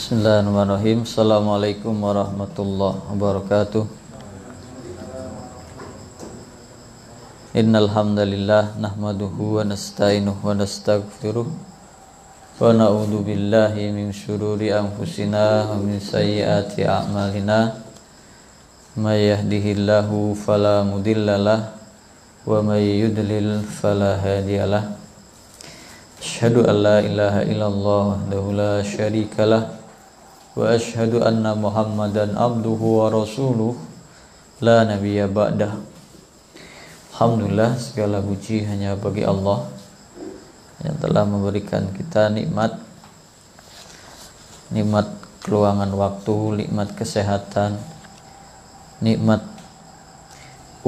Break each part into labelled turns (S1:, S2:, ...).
S1: Bismillahirrahmanirrahim. Assalamualaikum warahmatullahi wabarakatuh. Innal hamdalillah nahmaduhu wa nasta'inuhu wa nastaghfiruh wa na'udzu billahi min syururi anfusina wa min sayyiati a'malina. May yahdihillahu fala mudhillalah wa may yudlil fala hadiyalah. Asyhadu an la ilaha illallah wahdahu la syarikalah wa asyhadu anna Muhammadan abduhu wa rasuluh la nabiyya ba'dah. Alhamdulillah, segala puji hanya bagi Allah yang telah memberikan kita nikmat keluangan waktu, nikmat kesehatan, nikmat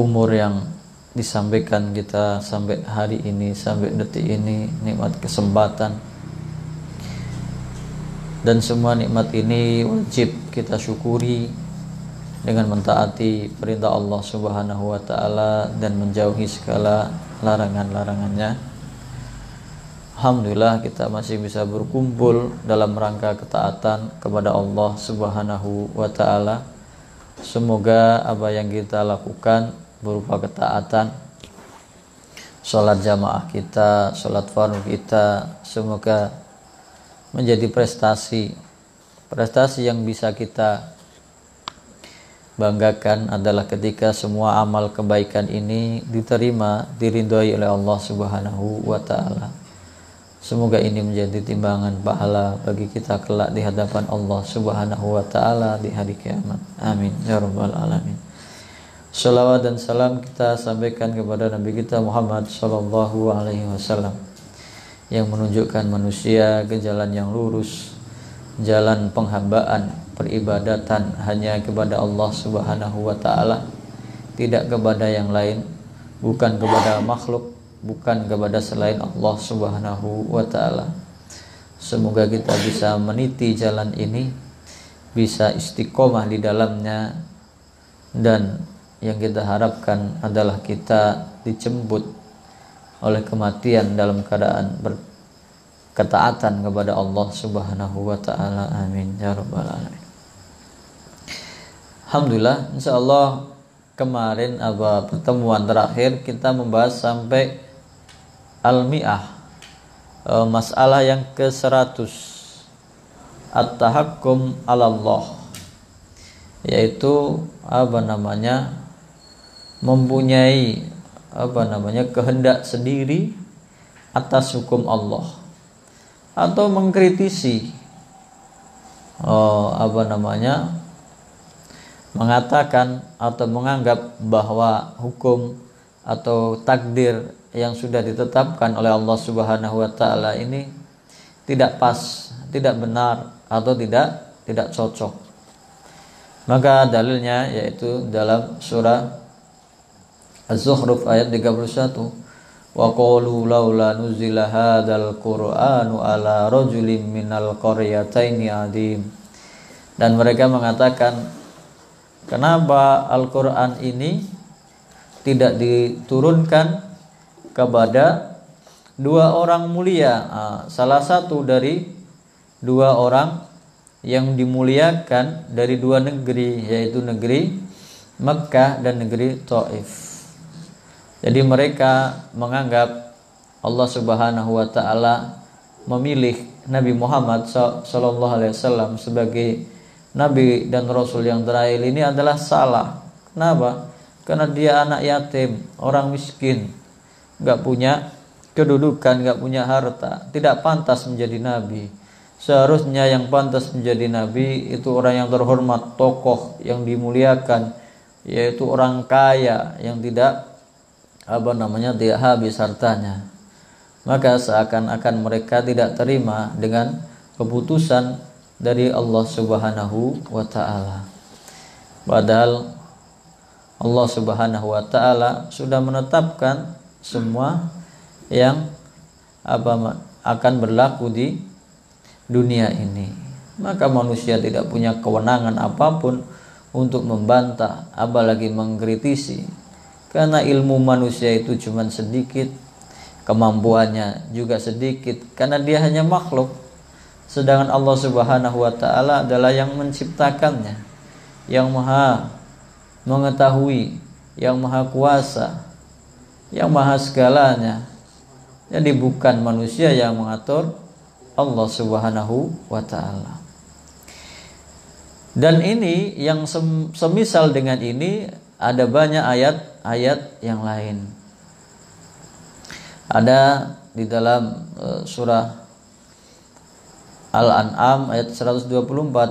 S1: umur yang disampaikan kita sampai hari ini, sampai detik ini, nikmat kesempatan. Dan semua nikmat ini wajib kita syukuri dengan mentaati perintah Allah Subhanahu wa taala dan menjauhi segala larangan-larangannya. Alhamdulillah kita masih bisa berkumpul dalam rangka ketaatan kepada Allah Subhanahu wa taala. Semoga apa yang kita lakukan berupa ketaatan, sholat jamaah kita, sholat fardu kita, semoga menjadi prestasi yang bisa kita banggakan adalah ketika semua amal kebaikan ini diterima, diridhoi oleh Allah Subhanahu wa taala. Semoga ini menjadi timbangan pahala bagi kita kelak di hadapan Allah Subhanahu wa taala di hari kiamat. Amin ya rabbal alamin. Salawat dan salam kita sampaikan kepada Nabi kita Muhammad sallallahu alaihi wasallam yang menunjukkan manusia ke jalan yang lurus, jalan penghambaan, peribadatan hanya kepada Allah Subhanahu wa taala, tidak kepada yang lain, bukan kepada makhluk, bukan kepada selain Allah Subhanahu wa taala. Semoga kita bisa meniti jalan ini, bisa istiqomah di dalamnya, dan yang kita harapkan adalah kita dijemput oleh kematian dalam keadaan berketaatan kepada Allah Subhanahu wa taala. Amin ya rabbal alamin. Alhamdulillah, insyaallah kemarin pertemuan terakhir kita membahas sampai al-mi'ah, masalah yang ke-100, at-tahakkum 'ala Allah, yaitu mempunyai kehendak sendiri atas hukum Allah, atau mengkritisi mengatakan atau menganggap bahwa hukum atau takdir yang sudah ditetapkan oleh Allah Subhanahu wa taala ini tidak pas, tidak benar, atau tidak cocok. Maka dalilnya yaitu dalam surah Az-Zukhruf ayat 31, wa qalu laula nuzila hadzal qur'anu ala rajulin minal qaryataini adim. Dan mereka mengatakan, kenapa Al-Qur'an ini tidak diturunkan kepada dua orang mulia, salah satu dari dua orang yang dimuliakan dari dua negeri, yaitu negeri Mekkah dan negeri Taif. Jadi mereka menganggap Allah Subhanahu wa taala memilih Nabi Muhammad sallallahu alaihi wasallam sebagai nabi dan rasul yang terakhir ini adalah salah. Kenapa? Karena dia anak yatim, orang miskin, enggak punya kedudukan, enggak punya harta, tidak pantas menjadi nabi. Seharusnya yang pantas menjadi nabi itu orang yang terhormat, tokoh yang dimuliakan, yaitu orang kaya yang tidak tidak habis hartanya. Maka seakan-akan mereka tidak terima dengan keputusan dari Allah Subhanahu wa taala. Padahal Allah Subhanahu wa taala sudah menetapkan semua yang akan berlaku di dunia ini. Maka manusia tidak punya kewenangan apapun untuk membantah, apalagi mengkritisi. Karena ilmu manusia itu cuma sedikit, kemampuannya juga sedikit, karena dia hanya makhluk. sedangkan Allah Subhanahu wa taala adalah yang menciptakannya, yang maha mengetahui, yang maha kuasa, yang maha segalanya. Jadi bukan manusia yang mengatur, Allah Subhanahu wa taala. Dan ini yang semisal dengan ini ada banyak ayat-ayat yang lain. Ada di dalam surah Al-An'am ayat 124,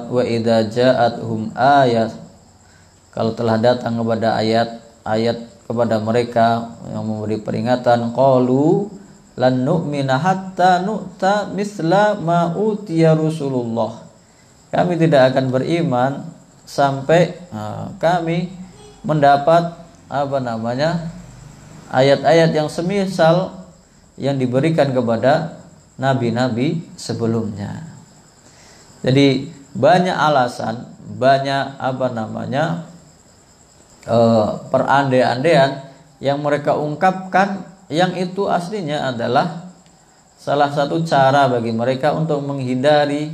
S1: wa idza ja'atuhum ayat, kalau telah datang kepada ayat kepada mereka yang memberi peringatan, qalu lan nu'mina hatta nu'ta misla ma utiya Rasulullah, kami tidak akan beriman sampai kami mendapat ayat-ayat yang semisal yang diberikan kepada nabi-nabi sebelumnya. Jadi banyak alasan, banyak perandai-andaian yang mereka ungkapkan, yang itu aslinya adalah salah satu cara bagi mereka untuk menghindari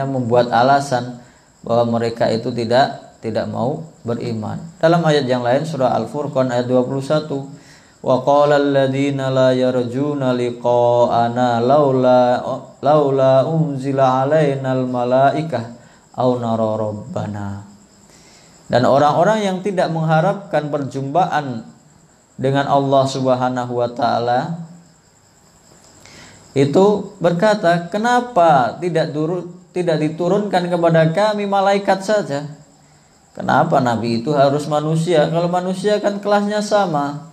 S1: membuat alasan bahwa mereka itu tidak mau beriman. Dalam ayat yang lain surah Al-Furqan ayat 21, wa qala alladziina la yarjuna liqa'ana laula unzila 'alainal malaikah aw nara rabbana. Dan orang-orang yang tidak mengharapkan perjumpaan dengan Allah Subhanahu wa taala itu berkata, kenapa tidak diturunkan kepada kami malaikat saja? Kenapa nabi itu harus manusia? Kalau manusia kan kelasnya sama.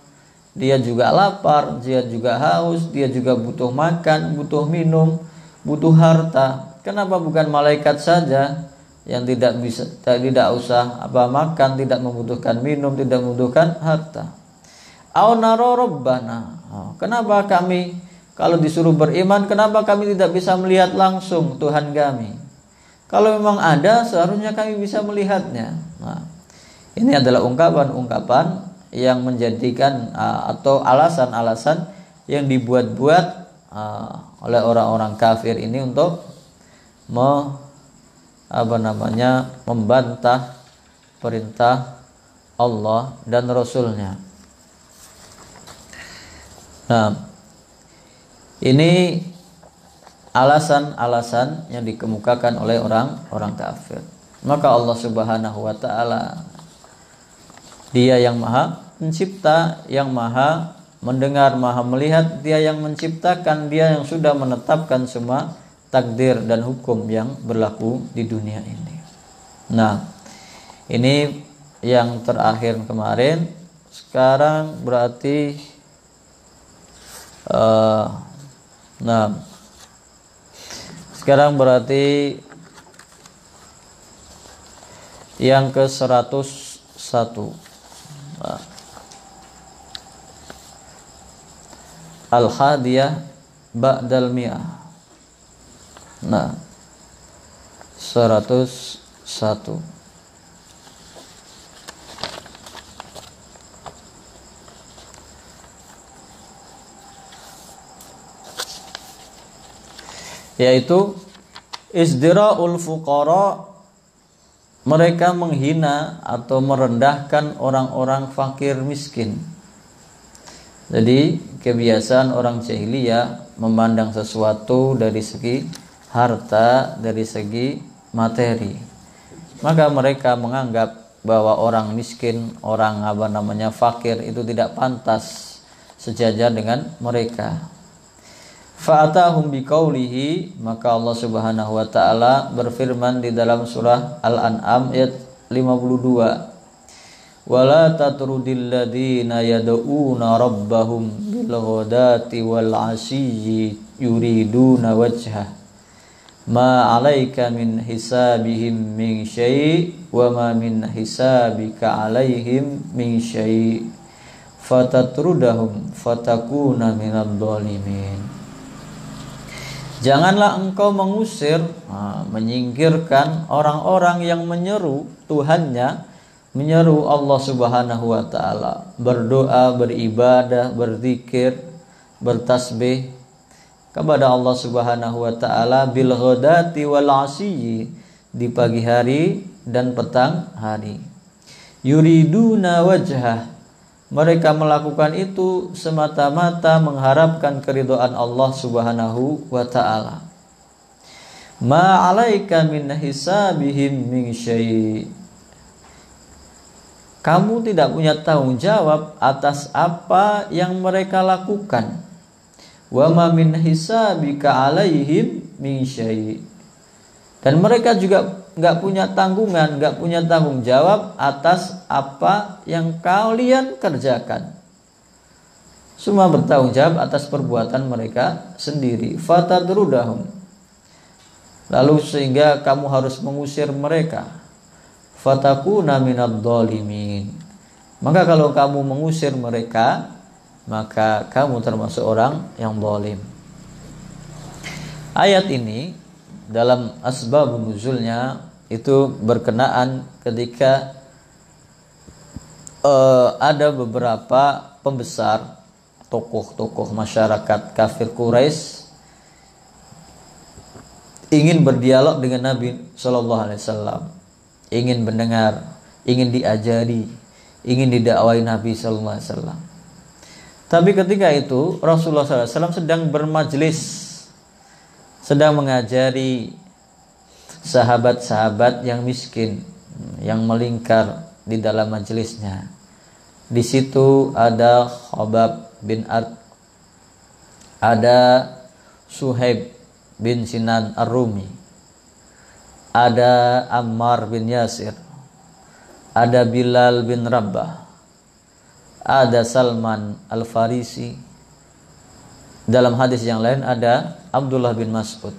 S1: Dia juga lapar, dia juga haus, dia juga butuh makan, butuh minum, butuh harta. Kenapa bukan malaikat saja yang tidak usah makan, tidak membutuhkan minum, tidak membutuhkan harta? Au nara rabbana. Kenapa kami kalau disuruh beriman, kenapa kami tidak bisa melihat langsung Tuhan kami? Kalau memang ada, seharusnya kami bisa melihatnya. Ini adalah ungkapan-ungkapan yang menjadikan atau alasan-alasan yang dibuat-buat oleh orang-orang kafir ini untuk membantah perintah Allah dan Rasulnya. Nah, ini alasan-alasan yang dikemukakan oleh orang kafir. Maka Allah Subhanahu wa taala, Dia yang maha pencipta, yang maha mendengar, maha melihat, Dia yang menciptakan, Dia yang sudah menetapkan semua takdir dan hukum yang berlaku di dunia ini. Nah, ini yang terakhir kemarin. Sekarang berarti sekarang berarti yang ke-101. Al-Hadiyah Ba'dal Mi'ah. Nah, 101. Yaitu izdira'ul fuqara, mereka menghina atau merendahkan orang-orang fakir miskin. Jadi kebiasaan orang jahiliyah memandang sesuatu dari segi harta, dari segi materi. Maka mereka menganggap bahwa orang miskin, orang fakir itu tidak pantas sejajar dengan mereka. Fa'atahum biqaulihi, maka Allah Subhanahu wa taala berfirman di dalam surah Al-An'am ayat 52, wala tatrudil ladzina yad'una rabbahum bil ghadati wal 'ashiyyi yuriduna wajha ma 'alaika min hisabihim min syai' wa ma min hisabika 'alaihim min syai' fatatrudahum fatakuna minadh dhalimin. Janganlah engkau mengusir, menyingkirkan orang-orang yang menyeru Tuhannya, menyeru Allah Subhanahu wa taala, berdoa, beribadah, berzikir, bertasbih, kepada Allah Subhanahu wa taala bil ghadati wal asyi, di pagi hari dan petang hari. Yuriduna wajhah, mereka melakukan itu semata-mata mengharapkan keridhaan Allah Subhanahu wa taala. Ma 'alaika min hisabihim min syai', kamu tidak punya tanggung jawab atas apa yang mereka lakukan. Wa ma min hisabika 'alaihim min syai', dan mereka juga nggak punya tanggungan, nggak punya tanggung jawab atas apa yang kalian kerjakan. Semua bertanggung jawab atas perbuatan mereka sendiri. Fatadrudahum, lalu sehingga kamu harus mengusir mereka. Fatakuna minadh dhalimin, maka kalau kamu mengusir mereka, maka kamu termasuk orang yang zalim. Ayat ini dalam asbabun nuzulnya itu berkenaan ketika ada beberapa pembesar, tokoh-tokoh masyarakat kafir Quraisy ingin berdialog dengan Nabi Shallallahu Alaihi Wasallam, ingin mendengar, ingin diajari, ingin didakwai Nabi Shallallahu Alaihi Wasallam. Tapi ketika itu Rasulullah SAW sedang bermajlis, sedang mengajari sahabat-sahabat yang miskin yang melingkar di dalam majelisnya. Di situ ada Khabbab bin Ard, ada Suhaib bin Sinan Ar-Rumi, ada Ammar bin Yasir, ada Bilal bin Rabah, ada Salman Al-Farisi. Dalam hadis yang lain ada Abdullah bin Mas'ud.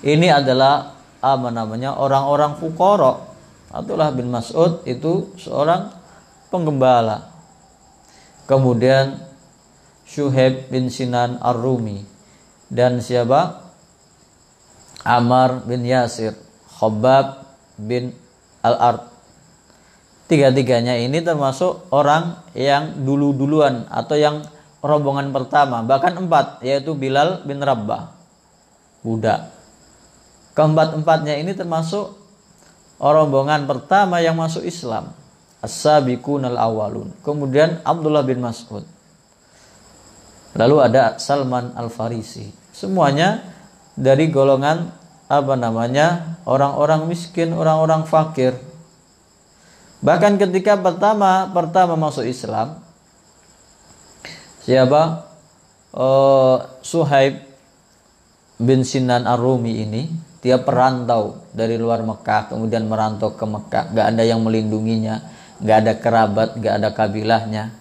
S1: Ini adalah orang-orang fuqara. Abdullah bin Mas'ud itu seorang penggembala. Kemudian Syuhaib bin Sinan Ar-Rumi, dan siapa? Ammar bin Yasir, Khabbab bin Al-Ard. Tiga-tiganya ini termasuk orang yang dulu-duluan atau yang rombongan pertama, bahkan 4, yaitu Bilal bin Rabah, budak. Keempat-empatnya ini termasuk rombongan pertama yang masuk Islam, as-sabiqunal awwalun. Kemudian Abdullah bin Mas'ud, lalu ada Salman Al-Farisi. Semuanya dari golongan orang-orang miskin, orang-orang fakir. Bahkan ketika pertama masuk Islam, siapa? Suhaib bin Sinan Ar-Rumi ini, dia perantau dari luar Mekah, kemudian merantau ke Mekah. Gak ada yang melindunginya, gak ada kerabat, gak ada kabilahnya.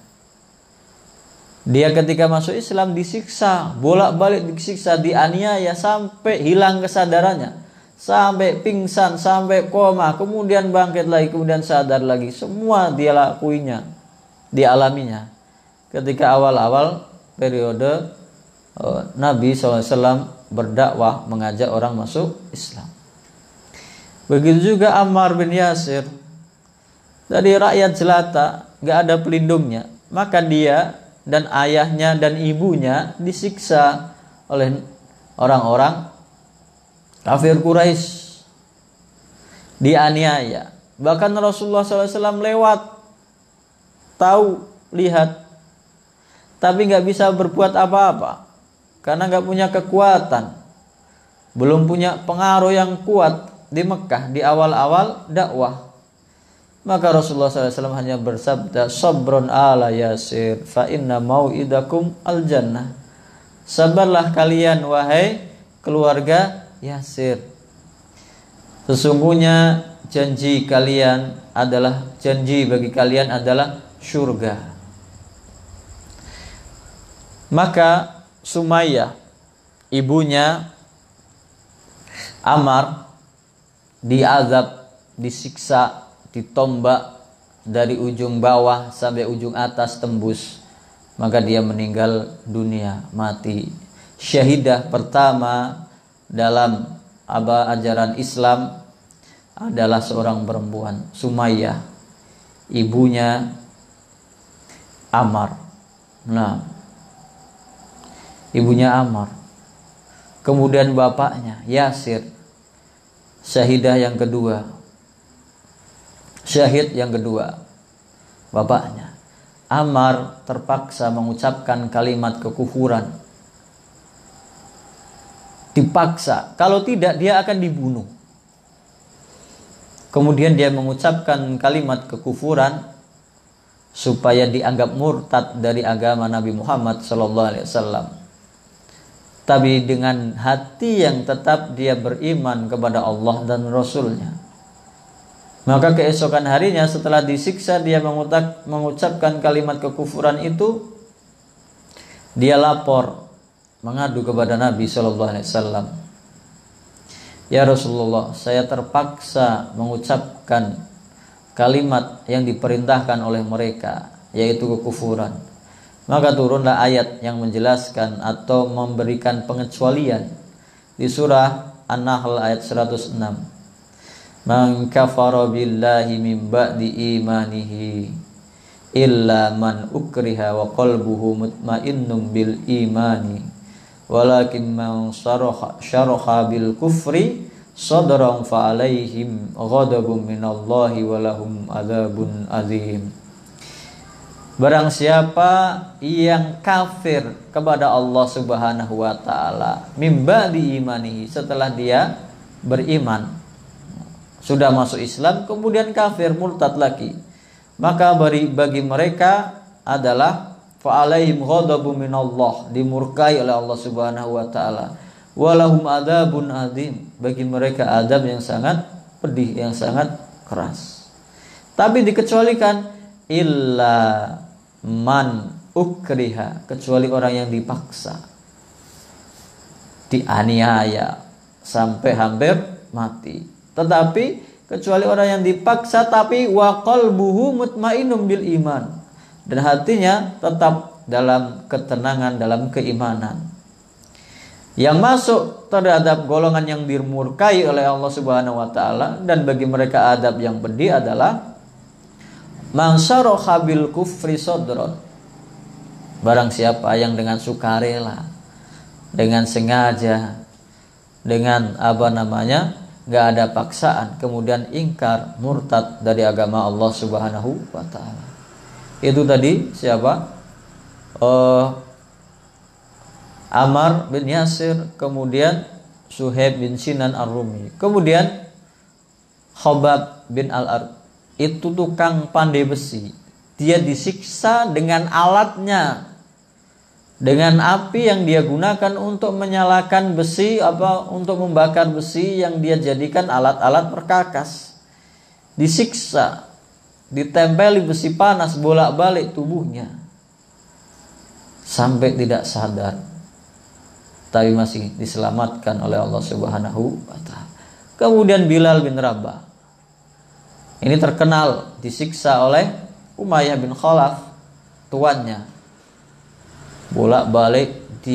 S1: Dia ketika masuk Islam disiksa, bolak-balik disiksa, dianiaya sampai hilang kesadarannya, sampai pingsan, sampai koma, kemudian bangkit lagi, kemudian sadar lagi. Semua dia lakuinya, dialaminya ketika awal-awal periode Nabi SAW berdakwah, mengajak orang masuk Islam. Begitu juga Ammar bin Yasir, dari rakyat jelata, gak ada pelindungnya, maka dia dan ayahnya dan ibunya disiksa oleh orang-orang kafir Quraisy, dianiaya. Bahkan Rasulullah SAW lewat, tahu, lihat, tapi nggak bisa berbuat apa-apa karena nggak punya kekuatan, belum punya pengaruh yang kuat di Mekah di awal-awal dakwah. Maka Rasulullah SAW hanya bersabda, sabrun ala Yasir fa inna mau'idakum al jannah. Sabarlah kalian wahai keluarga Yasir, sesungguhnya janji bagi kalian adalah surga. Maka Sumayyah, ibunya Ammar, diazab, disiksa, ditombak dari ujung bawah sampai ujung atas tembus. Maka dia meninggal dunia, mati. Syahidah pertama dalam ajaran Islam adalah seorang perempuan, Sumayyah, ibunya Ammar. Nah, ibunya Ammar. Kemudian bapaknya Yasir, syahidah yang kedua, syahid yang kedua, bapaknya. Ammar terpaksa mengucapkan kalimat kekufuran. Dipaksa, kalau tidak dia akan dibunuh. Kemudian dia mengucapkan kalimat kekufuran supaya dianggap murtad dari agama Nabi Muhammad SAW. Tapi dengan hati yang tetap dia beriman kepada Allah dan Rasulnya. Maka keesokan harinya setelah disiksa dia mengucapkan kalimat kekufuran itu, dia lapor mengadu kepada Nabi SAW. Ya Rasulullah, saya terpaksa mengucapkan kalimat yang diperintahkan oleh mereka, yaitu kekufuran. Maka turunlah ayat yang menjelaskan atau memberikan pengecualian di surah An-Nahl ayat 106. Man kafara billahi min ba'di imanihi illa man ukriha wa qalbuhu mutmainnun bil imani walakin man syaraha bil kufri sadran fa alaihim ghadabun minallahi wa lahum adzabun adzim. Barang siapa yang kafir kepada Allah Subhanahu wa taala mim ba'di imanihi, setelah dia beriman, sudah masuk Islam kemudian kafir murtad lagi, maka bagi mereka adalah fa alaihim ghadabun minallah, dimurkai oleh Allah Subhanahu wa taala, walahum adzabun adzim, bagi mereka adab yang sangat pedih, yang sangat keras. Tapi dikecualikan illa man ukriha, kecuali orang yang dipaksa, dianiaya sampai hampir mati. Tetapi kecuali orang yang dipaksa tapi wa qalbuhu mutmainnun bil iman, dan hatinya tetap dalam ketenangan, dalam keimanan. Yang masuk terhadap golongan yang dimurkai oleh Allah Subhanahu wa taala dan bagi mereka adab yang pedih adalah man syaraha bil kufri sadran. Barang siapa yang dengan sukarela, dengan sengaja, dengan gak ada paksaan, kemudian ingkar, murtad dari agama Allah Subhanahu wa ta'ala. Itu tadi siapa? Ammar bin Yasir, kemudian Suhaib bin Sinan Ar-Rumi, kemudian Khobab bin Al-Ard, itu tukang pandai besi. Dia disiksa dengan alatnya, dengan api yang dia gunakan untuk menyalakan besi, untuk membakar besi yang dia jadikan alat-alat perkakas. Disiksa, ditempeli besi panas bolak-balik tubuhnya sampai tidak sadar, tapi masih diselamatkan oleh Allah Subhanahu wa ta'ala. Kemudian Bilal bin Rabah, ini terkenal disiksa oleh Umayyah bin Khalaf, tuannya, bolak-balik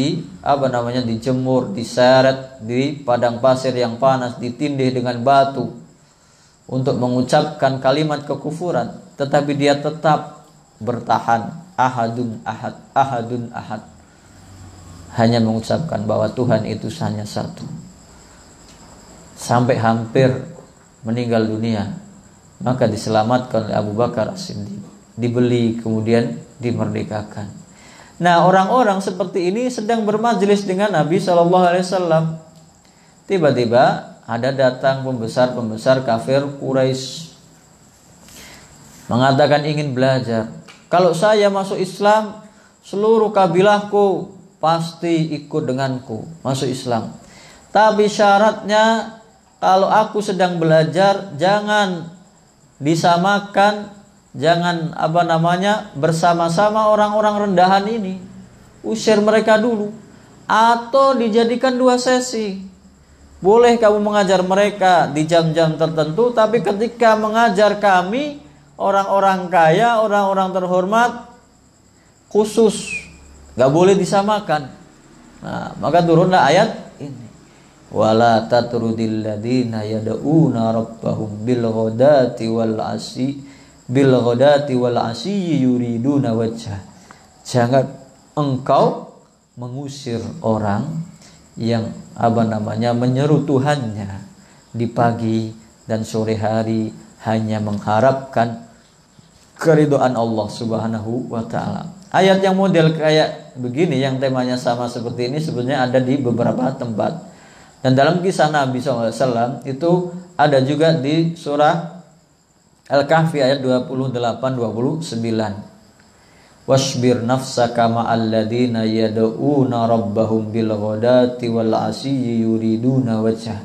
S1: dijemur, diseret di padang pasir yang panas, ditindih dengan batu untuk mengucapkan kalimat kekufuran, tetapi dia tetap bertahan, ahadun ahad, ahadun ahad, hanya mengucapkan bahwa Tuhan itu hanya satu, sampai hampir meninggal dunia. Maka diselamatkan oleh Abu Bakar As-Siddiq, dibeli kemudian dimerdekakan. Nah, orang-orang seperti ini sedang bermajelis dengan Nabi SAW. Tiba-tiba ada datang pembesar-pembesar kafir Quraisy, mengatakan ingin belajar. Kalau saya masuk Islam, seluruh kabilahku pasti ikut denganku masuk Islam. Tapi syaratnya, kalau aku sedang belajar, jangan disamakan, jangan bersama-sama orang-orang rendahan ini. Usir mereka dulu, atau dijadikan dua sesi. Boleh kamu mengajar mereka di jam-jam tertentu, tapi ketika mengajar kami, orang-orang kaya, orang-orang terhormat, khusus, gak boleh disamakan. Nah, maka turunlah ayat ini, wala tatrudil ladina yad'una rabbahum bil ghadati wal asyi yuriduna wajhah. Jangan engkau mengusir orang yang menyeru Tuhannya di pagi dan sore hari hanya mengharapkan keridhaan Allah Subhanahu wa taala. Ayat yang model kayak begini yang temanya sama seperti ini sebenarnya ada di beberapa tempat. Dan dalam kisah Nabi SAW itu ada juga di surah Al-Kahfi ayat 28-29. Wasbir nafsaka ma'al ladina yad'una rabbahum bil ghadati wal 'ashiyyi yuriduna wajhah.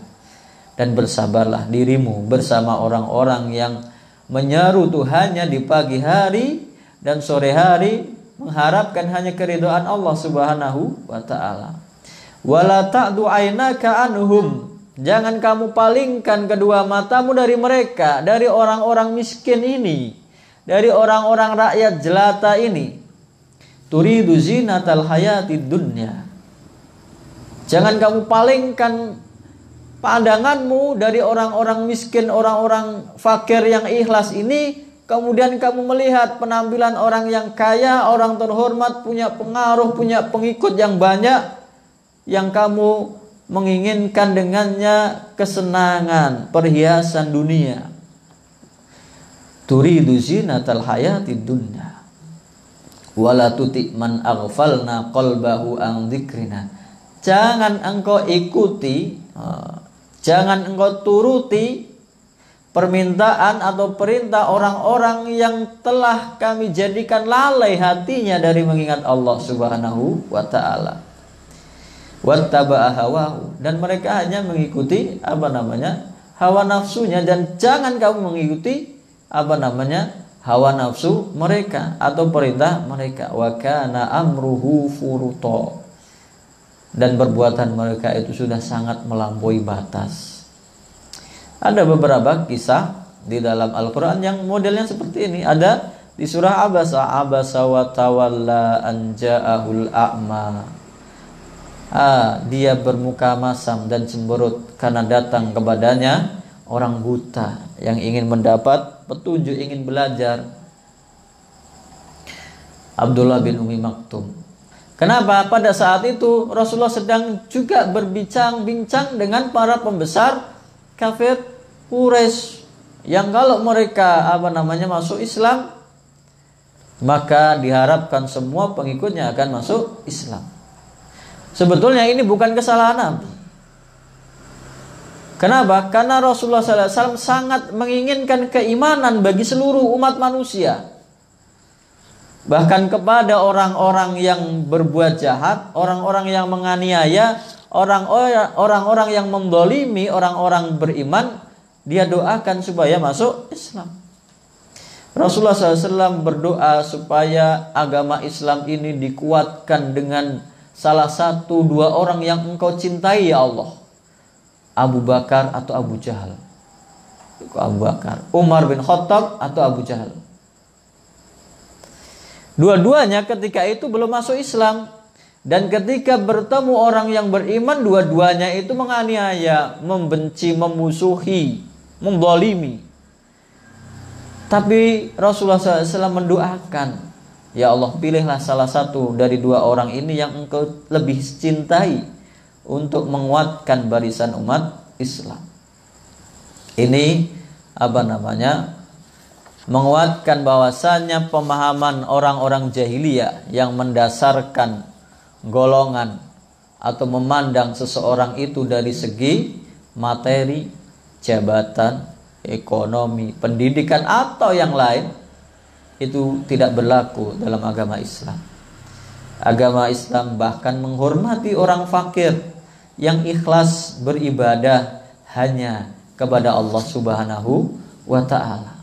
S1: Dan bersabarlah dirimu bersama orang-orang yang menyeru Tuhannya di pagi hari dan sore hari mengharapkan hanya keridhaan Allah Subhanahu wa taala. Wala ta'du ainaka anhum. Jangan kamu palingkan kedua matamu dari mereka, dari orang-orang miskin ini, dari orang-orang rakyat jelata ini. Turidu zinatal hayatid dunya. Jangan kamu palingkan pandanganmu dari orang-orang miskin, orang-orang fakir yang ikhlas ini, kemudian kamu melihat penampilan orang yang kaya, orang terhormat, punya pengaruh, punya pengikut yang banyak, yang kamu menginginkan dengannya kesenangan, perhiasan dunia. Turidu zinatal hayatid dunya wala tuti man aghfalna qalbahu an dzikrina. Jangan engkau ikuti, jangan engkau turuti permintaan atau perintah orang-orang yang telah kami jadikan lalai hatinya dari mengingat Allah Subhanahu wa taala. Wattaba'a hawahu, dan mereka hanya mengikuti hawa nafsunya, dan jangan kamu mengikuti hawa nafsu mereka atau perintah mereka. Wa kana amruhu furuta, dan perbuatan mereka itu sudah sangat melampaui batas. Ada beberapa kisah di dalam Al-Quran yang modelnya seperti ini. Ada di surah Abasa wa tawalla an ja'ahul a'ma. Dia bermuka masam dan cemberut karena datang kepadanya orang buta yang ingin mendapat petunjuk, ingin belajar. Abdullah bin Umi Maktum. Kenapa? Pada saat itu Rasulullah sedang juga berbincang-bincang dengan para pembesar kafir Quraisy yang kalau mereka masuk Islam, maka diharapkan semua pengikutnya akan masuk Islam. Sebetulnya ini bukan kesalahan Nabi. Kenapa? Karena Rasulullah SAW sangat menginginkan keimanan bagi seluruh umat manusia. Bahkan kepada orang-orang yang berbuat jahat, orang-orang yang menganiaya, orang-orang yang mendolimi orang-orang beriman, dia doakan supaya masuk Islam. Rasulullah SAW berdoa supaya agama Islam ini dikuatkan dengan salah satu dua orang yang engkau cintai ya Allah. Abu Bakar atau Abu Jahal. Abu Bakar. Umar bin Khattab atau Abu Jahal. Dua-duanya ketika itu belum masuk Islam. Dan ketika bertemu orang yang beriman, dua-duanya itu menganiaya, membenci, memusuhi, mendolimi. Tapi Rasulullah SAW mendoakan, ya Allah, pilihlah salah satu dari dua orang ini yang engkau lebih cintai untuk menguatkan barisan umat Islam. Ini menguatkan bahwasannya pemahaman orang-orang jahiliyah yang mendasarkan golongan atau memandang seseorang itu dari segi materi, jabatan, ekonomi, pendidikan atau yang lain, itu tidak berlaku dalam agama Islam. Agama Islam bahkan menghormati orang fakir yang ikhlas beribadah hanya kepada Allah Subhanahu wa ta'ala.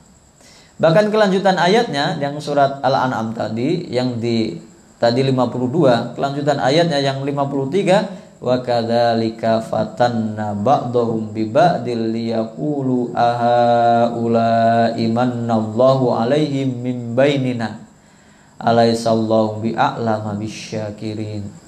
S1: Bahkan kelanjutan ayatnya yang surat Al-An'am tadi, yang tadi 52, kelanjutan ayatnya yang 53, wa kadzalika fatanna ba'dahum bi ba'dil liyaqulu ahaula imanallahu alaihim min bainina alaisallahu bi'a'lama bisyakirin.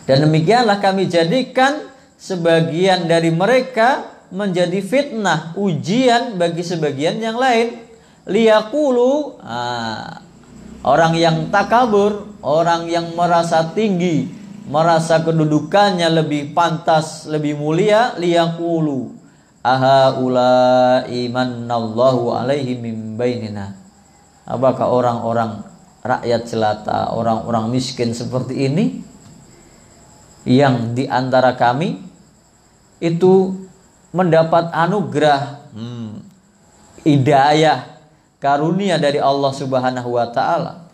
S1: Dan demikianlah kami jadikan sebagian dari mereka menjadi fitnah, ujian bagi sebagian yang lain. Liyaqulu, orang yang takabur, orang yang merasa tinggi merasa kedudukannya lebih pantas, lebih mulia, liyaqulu ahaula'i manallahu alaihi min bainina. Apakah orang-orang rakyat jelata, orang-orang miskin seperti ini yang di antara kami itu mendapat anugerah, hidayah, karunia dari Allah Subhanahu wa taala,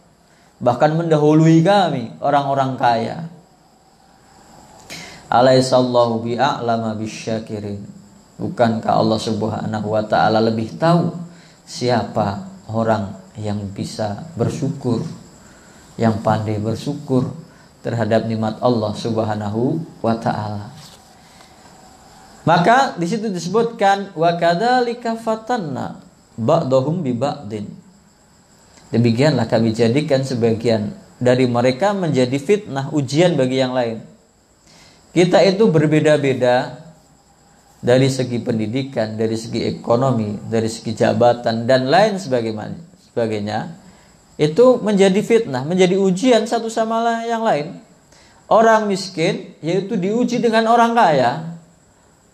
S1: bahkan mendahului kami orang-orang kaya. Alaihissallahu bi'a'lama bisyakirin. Bukankah Allah Subhanahu wa taala lebih tahu siapa orang yang bisa bersyukur, yang pandai bersyukur terhadap nikmat Allah Subhanahu wa taala. Maka di situ disebutkan wa kadzalika fatanna ba'dahum bi ba'din. Demikianlah kami jadikan sebagian dari mereka menjadi fitnah, ujian bagi yang lain. Kita itu berbeda-beda dari segi pendidikan, dari segi ekonomi, dari segi jabatan dan lain sebagainya. Itu menjadi fitnah, menjadi ujian satu sama yang lain. Orang miskin yaitu diuji dengan orang kaya.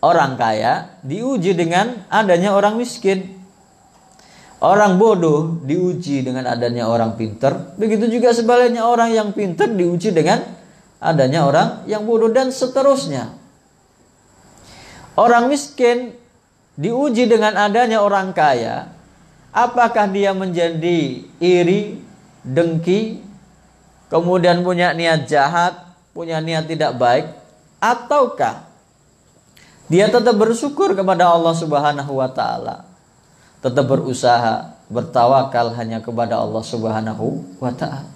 S1: Orang kaya diuji dengan adanya orang miskin. Orang bodoh diuji dengan adanya orang pintar. Begitu juga sebaliknya, orang yang pintar diuji dengan adanya orang yang bodoh, dan seterusnya. Orang miskin diuji dengan adanya orang kaya. Apakah dia menjadi iri, dengki, kemudian punya niat jahat, punya niat tidak baik, ataukah dia tetap bersyukur kepada Allah Subhanahu wa taala, tetap berusaha, bertawakal hanya kepada Allah Subhanahu wa taala.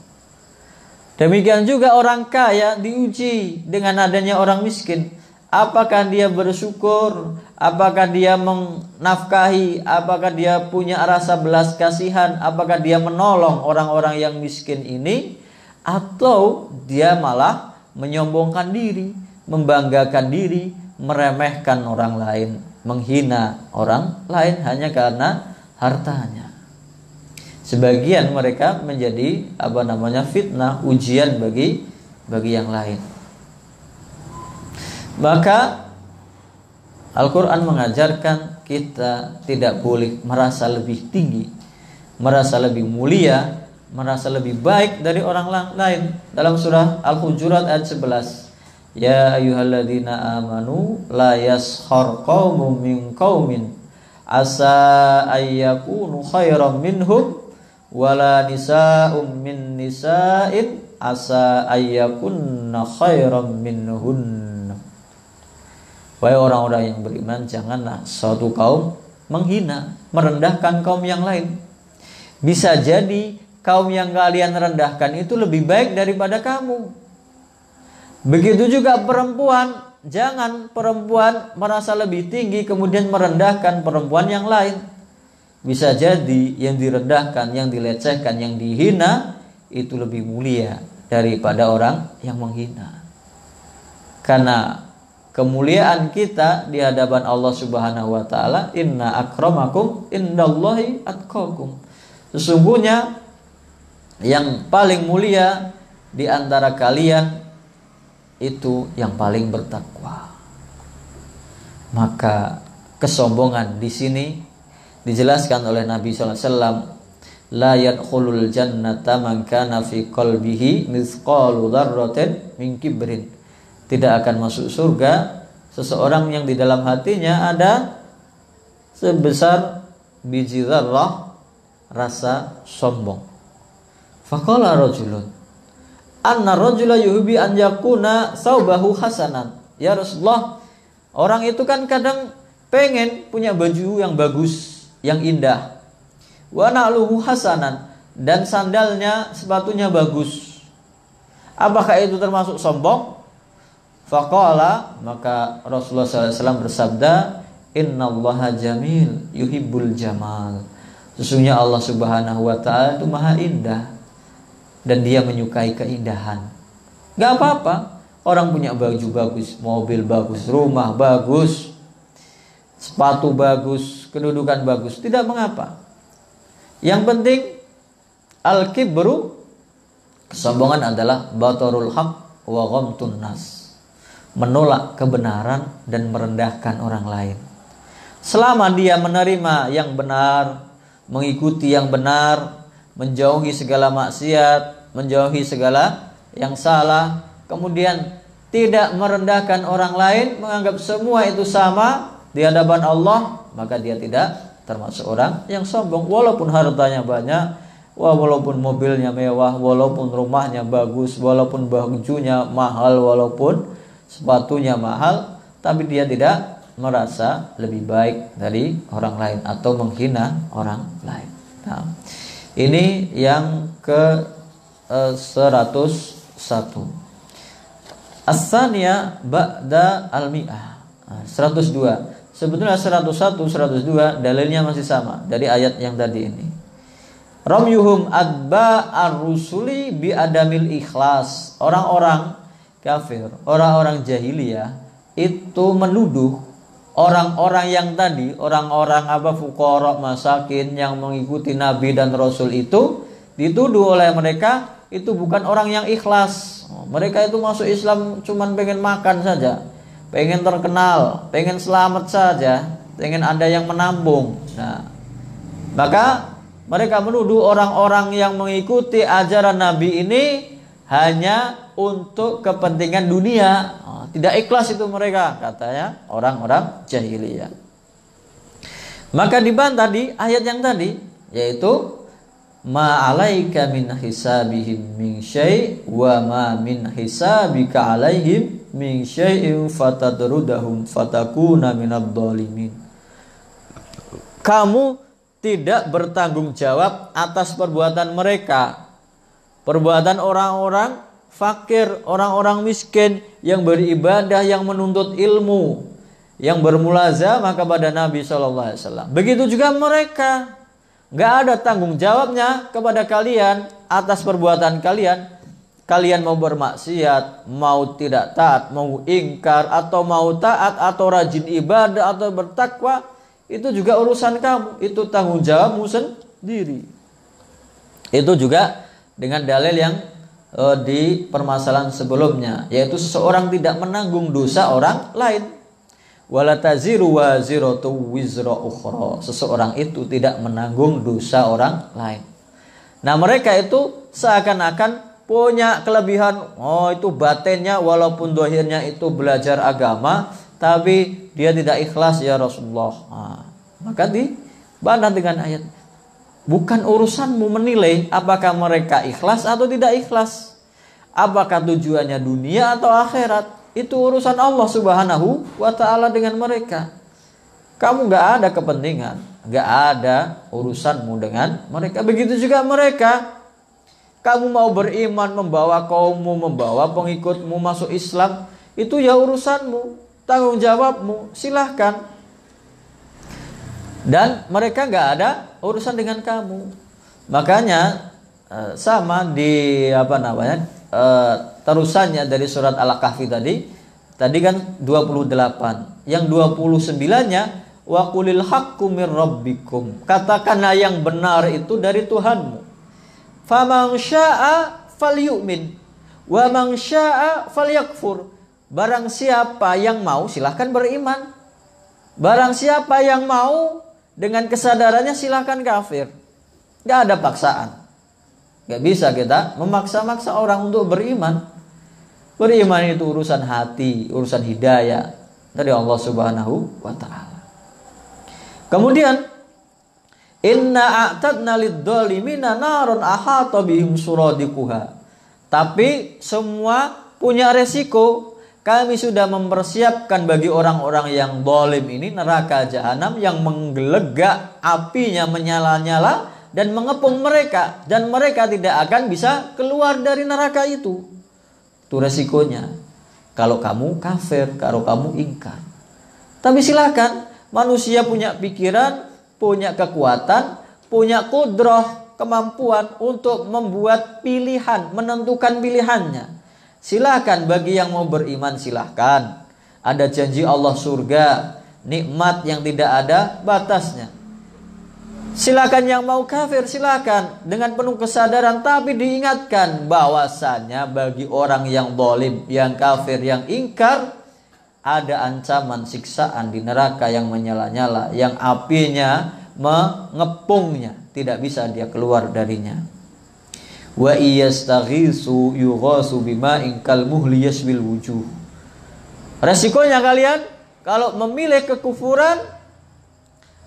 S1: Demikian juga orang kaya diuji dengan adanya orang miskin. Apakah dia bersyukur? Apakah dia menafkahi? Apakah dia punya rasa belas kasihan? Apakah dia menolong orang-orang yang miskin ini? Atau dia malah menyombongkan diri, membanggakan diri, meremehkan orang lain, menghina orang lain hanya karena hartanya. Sebagian mereka menjadi fitnah, ujian bagi yang lain. Maka Al-Quran mengajarkan kita tidak boleh merasa lebih tinggi, merasa lebih mulia, merasa lebih baik dari orang lain. Dalam surah Al-Hujurat ayat 11, ya ayyuhalladzina amanu la yaskhar qaumun min qaumin asa ayyakunu khairan minhum wala nisa'um min nisa'in asa ayyakunna khairan minhun. Wahai orang-orang yang beriman, janganlah suatu kaum menghina, merendahkan kaum yang lain. Bisa jadi kaum yang kalian rendahkan itu lebih baik daripada kamu. Begitu juga perempuan, jangan perempuan merasa lebih tinggi kemudian merendahkan perempuan yang lain. Bisa jadi yang direndahkan, yang dilecehkan, yang dihina itu lebih mulia daripada orang yang menghina. Karena kemuliaan kita di hadapan Allah Subhanahu wa taala, inna akramakum indallahi atqakum. Sesungguhnya yang paling mulia di antara kalian itu yang paling bertakwa. Maka kesombongan di sini dijelaskan oleh Nabi sallallahu alaihi wasallam, la yadkhulul jannata man kana fi qalbihi mithqalu dzarratin min kibrin. Tidak akan masuk surga seseorang yang di dalam hatinya ada sebesar biji dzarrah rasa sombong. Faqala rajulun anna rajula yuhibbu an yakuna thawbahu hasanan. Ya Rasulullah, orang itu kan kadang pengen punya baju yang bagus, yang indah. Wa na'luhu hasanan, dan sandalnya, sepatunya bagus. Apakah itu termasuk sombong? Faqala, maka Rasulullah SAW bersabda, innallaha jamil yuhibbul jamal. Sesungguhnya Allah Subhanahu wa ta'ala itu maha indah dan dia menyukai keindahan. Gak apa-apa orang punya baju bagus, mobil bagus, rumah bagus, sepatu bagus, kedudukan bagus, tidak mengapa. Yang penting al-kibru, kesombongan adalah batarul haq wa ghamtun nas. Menolak kebenaran dan merendahkan orang lain. Selama dia menerima yang benar, mengikuti yang benar, menjauhi segala maksiat, menjauhi segala yang salah, kemudian tidak merendahkan orang lain, menganggap semua itu sama di hadapan Allah, maka dia tidak termasuk orang yang sombong. Walaupun hartanya banyak, walaupun mobilnya mewah, walaupun rumahnya bagus, walaupun bajunya mahal, walaupun sepatunya mahal, tapi dia tidak merasa lebih baik dari orang lain atau menghina orang lain. Nah, ini yang ke 101. As-saniyah ba'da al-mi'ah. 102. Sebetulnya 101, 102 dalilnya masih sama dari ayat yang tadi ini. Ramyuhum adba ar-rusuli bi adamil ikhlas. Orang-orang kafir, orang-orang jahiliyah itu menuduh orang-orang yang tadi, orang-orang fuqara masakin yang mengikuti nabi dan rasul itu, dituduh oleh mereka itu bukan orang yang ikhlas. Mereka itu masuk Islam cuman pengen makan saja, pengen terkenal, pengen selamat saja, pengen ada yang menambung. Nah, maka mereka menuduh orang-orang yang mengikuti ajaran Nabi ini hanya untuk kepentingan dunia. Tidak ikhlas itu mereka, katanya orang-orang jahiliyah. Maka dibantah di ayat yang tadi, yaitu ma 'alaika min hisabihim min syai' wa ma min hisabika 'alaihim min syai'in fatadrudahum fatakuna minadh dhalimin. Kamu tidak bertanggung jawab atas perbuatan mereka, perbuatan orang-orang fakir, orang-orang miskin yang beribadah, yang menuntut ilmu, yang bermulazamah kepada Nabi SAW. Begitu juga mereka, nggak ada tanggung jawabnya kepada kalian atas perbuatan kalian. Kalian mau bermaksiat, mau tidak taat, mau ingkar, atau mau taat, atau rajin ibadah, atau bertakwa, itu juga urusan kamu. Itu tanggung jawabmu sendiri. Itu juga dengan dalil yang di permasalahan sebelumnya, yaitu seseorang tidak menanggung dosa orang lain. Wala taziru waziratu wizra ukhra. Seseorang itu tidak menanggung dosa orang lain. Nah, mereka itu seakan-akan punya kelebihan. Oh, itu batinnya walaupun dohirnya itu belajar agama, tapi dia tidak ikhlas ya Rasulullah. Nah, maka dibantah dengan ayat, bukan urusanmu menilai apakah mereka ikhlas atau tidak ikhlas, apakah tujuannya dunia atau akhirat. Itu urusan Allah Subhanahu wa ta'ala dengan mereka. Kamu gak ada kepentingan, gak ada urusanmu dengan mereka. Begitu juga mereka. Kamu mau beriman, membawa kaummu, membawa pengikutmu masuk Islam, itu ya urusanmu, tanggung jawabmu, silahkan. Dan mereka gak ada urusan dengan kamu. Makanya sama di terusannya dari surat Al-Kahfi tadi kan 28. Yang 29-nya wa qulil haqqu mir rabbikum. Katakanlah yang benar itu dari Tuhanmu. Faman syaa'a falyu'min wa man syaa'a falyakfur. Barang siapa yang mau silahkan beriman. Barang siapa yang mau dengan kesadarannya silahkan kafir. Gak ada paksaan. Gak bisa kita memaksa-maksa orang untuk beriman. Beriman itu urusan hati, urusan hidayah dari Allah Subhanahu wa ta'ala. Kemudian inna a'tadna lidzalimina naron ahata bihim suradiquha. Tapi semua punya resiko. Kami sudah mempersiapkan bagi orang-orang yang zalim ini neraka jahanam yang menggelegak apinya menyala-nyala dan mengepung mereka, dan mereka tidak akan bisa keluar dari neraka itu. Itu resikonya kalau kamu kafir, kalau kamu ingkar. Tapi silakan, manusia punya pikiran, punya kekuatan, punya kudrah, kemampuan untuk membuat pilihan, menentukan pilihannya. Silakan bagi yang mau beriman, silahkan. Ada janji Allah surga, nikmat yang tidak ada batasnya. Silakan yang mau kafir silakan dengan penuh kesadaran, tapi diingatkan bahwasanya bagi orang yang zalim, yang kafir, yang ingkar, ada ancaman siksaan di neraka yang menyala-nyala, yang apinya mengepungnya, tidak bisa dia keluar darinya. Wa iyastaghisu yughasu bima'in kalmuhli yashbil wujuh. Resikonya kalian kalau memilih kekufuran,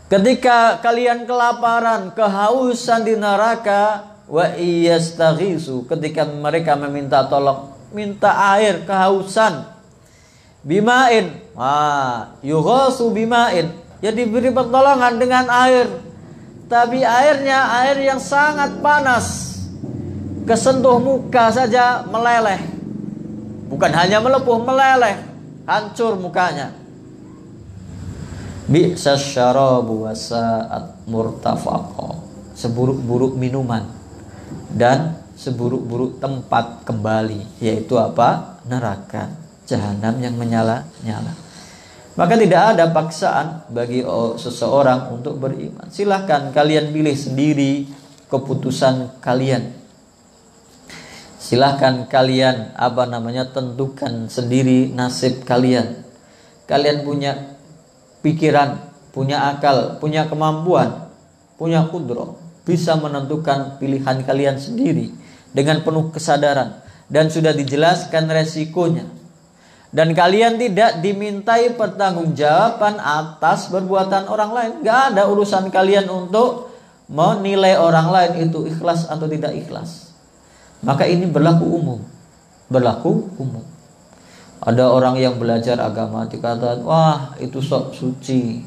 S1: ketika kalian kelaparan, kehausan di neraka, wa iyastaghisu, ketika mereka meminta tolong, minta air, kehausan, bima'in, yughasu bima'in, ya diberi pertolongan dengan air, tapi airnya air yang sangat panas, kesentuh muka saja meleleh, bukan hanya melepuh, meleleh, hancur mukanya. Bi'sas syarabu wa sa'at murtafaqa, seburuk-buruk minuman dan seburuk-buruk tempat kembali, yaitu apa? Neraka jahanam yang menyala-nyala. Maka tidak ada paksaan bagi seseorang untuk beriman. Silahkan kalian pilih sendiri keputusan kalian. Silahkan kalian tentukan sendiri nasib kalian. Kalian punya pikiran, punya akal, punya kemampuan, punya kudrah, bisa menentukan pilihan kalian sendiri dengan penuh kesadaran, dan sudah dijelaskan resikonya. Dan kalian tidak dimintai pertanggungjawaban atas perbuatan orang lain. Gak ada urusan kalian untuk menilai orang lain itu ikhlas atau tidak ikhlas. Maka ini berlaku umum. Berlaku umum. Ada orang yang belajar agama dikatakan, wah itu sok suci.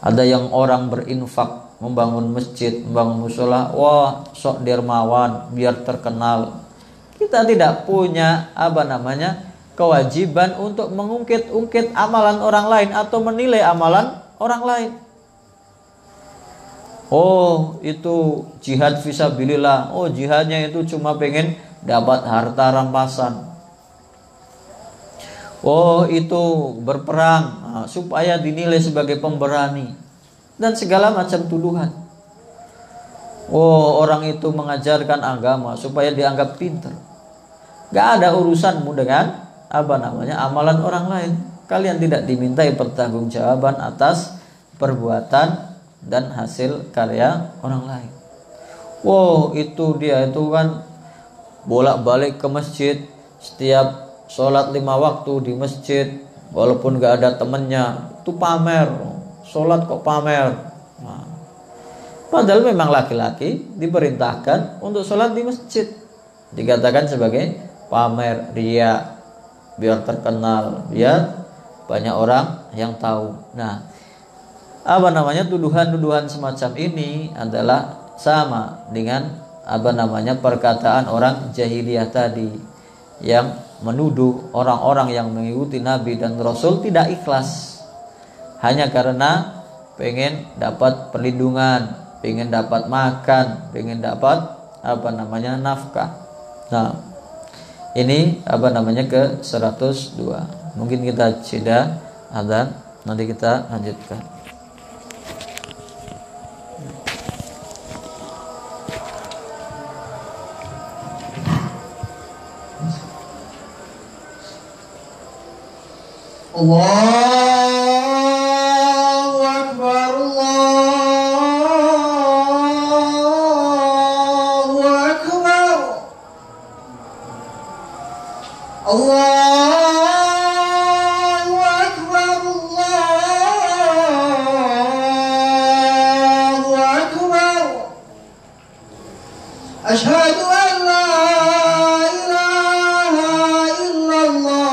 S1: Ada yang orang berinfak, membangun masjid, membangun musola, wah sok dermawan, biar terkenal. Kita tidak punya kewajiban untuk mengungkit-ungkit amalan orang lain atau menilai amalan orang lain. Oh itu jihad fisabilillah, oh jihadnya itu cuma pengen dapat harta rampasan. Oh itu berperang supaya dinilai sebagai pemberani, dan segala macam tuduhan. Oh orang itu mengajarkan agama supaya dianggap pintar. Gak ada urusanmu dengan amalan orang lain. Kalian tidak dimintai pertanggungjawaban atas perbuatan dan hasil karya orang lain. Wow itu dia itu kan bolak-balik ke masjid, setiap sholat 5 waktu di masjid, walaupun gak ada temennya, itu pamer, sholat kok pamer. Padahal memang laki-laki diperintahkan untuk sholat di masjid, dikatakan sebagai pamer, riya, biar terkenal, biar banyak orang yang tahu. Nah, tuduhan-tuduhan semacam ini adalah sama dengan perkataan orang jahiliyah tadi yang menuduh orang-orang yang mengikuti Nabi dan Rasul tidak ikhlas hanya karena pengen dapat perlindungan, pengen dapat makan, pengen dapat nafkah. Nah, ini ke 102. Mungkin kita jeda adzan, nanti kita lanjutkan.
S2: Allahu Akbar, Allahu Akbar, Allahu Akbar, Allahu Akbar. Asyhadu an la ilaha illallah.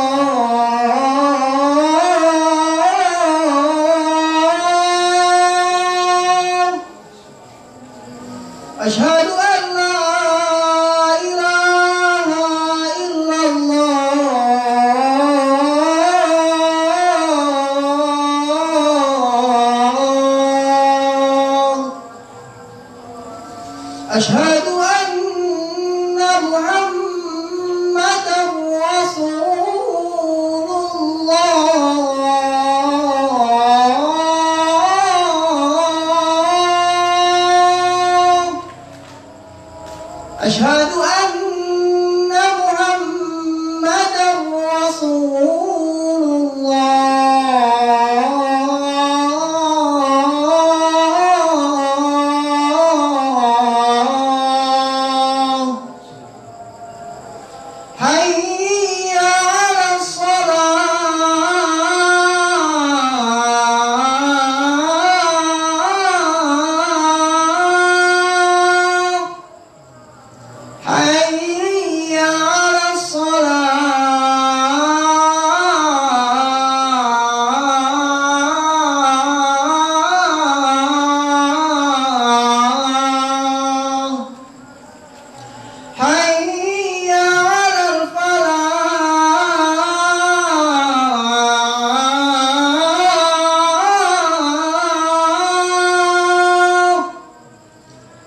S2: Asyhadu an la ilaha illallah. Asyhadu anna Muhammadar Rasulullah. أشهد أن محمدا رسول الله حي على الصلاة حي على الصلاة حي على الفلاح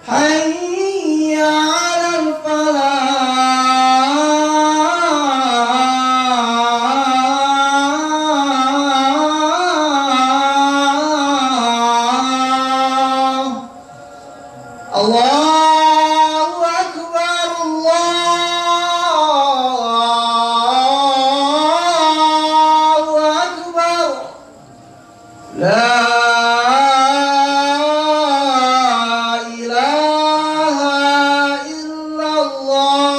S2: حي على الفلاح الله أكبر الله أكبر لا إله إلا الله.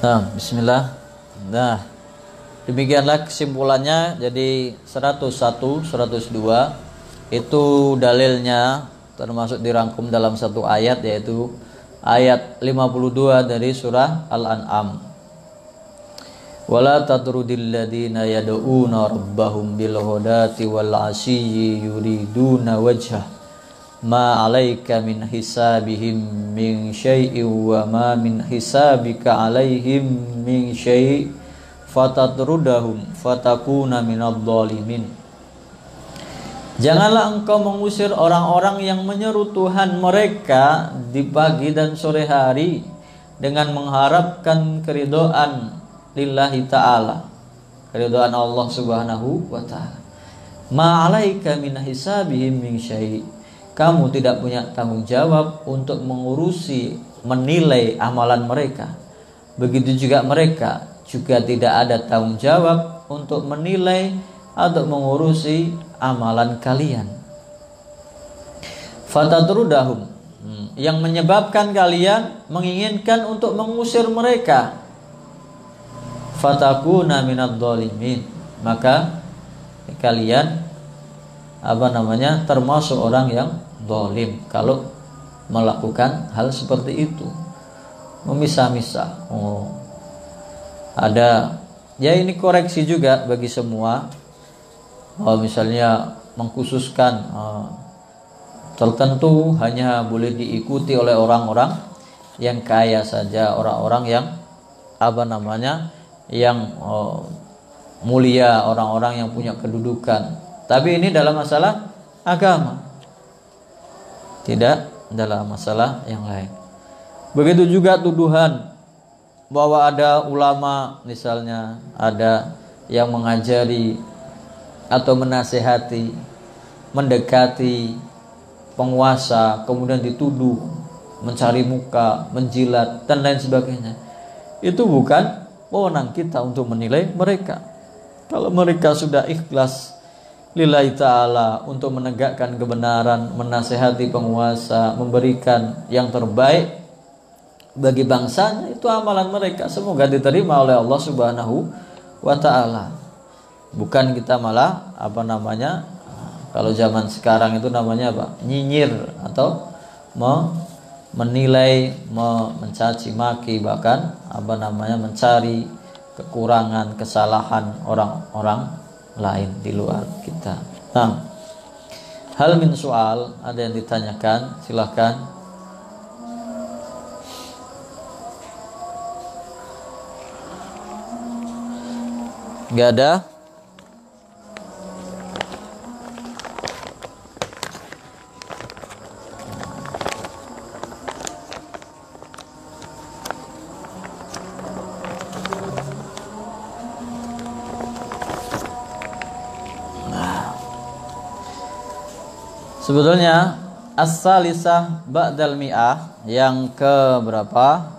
S1: Nah, bismillah. Nah, demikianlah kesimpulannya. Jadi 101, 102 itu dalilnya termasuk dirangkum dalam satu ayat, yaitu ayat 52 dari surah Al-An'am. Wala tatrudil ladzina yad'una rabbahum bil ghadati wal 'ashiyyi yuriduna wajhah ma 'alaika min hisabihim min syai'in wa ma min hisabika 'alaihim min syai' fatatrudahum fatakuna minadh dhalimin. Janganlah engkau mengusir orang-orang yang menyeru Tuhan mereka di pagi dan sore hari dengan mengharapkan keridhaan lillahi ta'ala, keridhaan Allah subhanahu wa ta'ala. Ma 'alaika min hisabihim min syai', kamu tidak punya tanggung jawab untuk mengurusi, menilai amalan mereka. Begitu juga mereka juga tidak ada tanggung jawab untuk menilai atau mengurusi amalan kalian. Fatatrudahum, yang menyebabkan kalian menginginkan untuk mengusir mereka. Fatakuna minadh dhalimin, maka kalian termasuk orang yang zalim kalau melakukan hal seperti itu, memisah-misah. Ada ya, ini koreksi juga bagi semua. Misalnya mengkhususkan tertentu hanya boleh diikuti oleh orang-orang yang kaya saja, orang-orang yang yang mulia, orang-orang yang punya kedudukan. Tapi ini dalam masalah agama, tidak dalam masalah yang lain. Begitu juga tuduhan bahwa ada ulama, misalnya ada yang mengajari atau menasehati, mendekati penguasa, kemudian dituduh mencari muka, menjilat dan lain sebagainya. Itu bukan wewenang kita untuk menilai mereka. Kalau mereka sudah ikhlas lillahi ta'ala untuk menegakkan kebenaran, menasehati penguasa, memberikan yang terbaik bagi bangsanya, itu amalan mereka, semoga diterima oleh Allah subhanahu wa ta'ala. Bukan kita malah kalau zaman sekarang itu namanya nyinyir atau menilai, mencaci maki, bahkan mencari kekurangan, kesalahan orang-orang lain di luar kita. Nah, hal min soal, ada yang ditanyakan, silahkan. Nggak ada. Sebetulnya as-salisah ba'dal mi'ah yang ke berapa?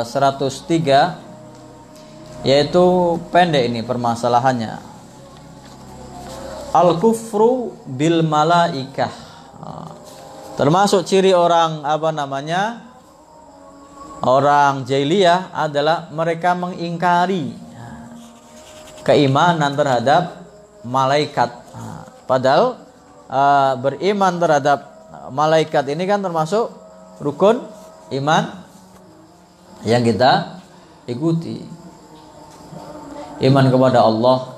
S1: 103, yaitu pendek ini permasalahannya. Al-kufru bil malaikah. Termasuk ciri orang orang jahiliyah adalah mereka mengingkari keimanan terhadap malaikat. Padahal beriman terhadap malaikat ini kan termasuk rukun iman yang kita ikuti. Iman kepada Allah,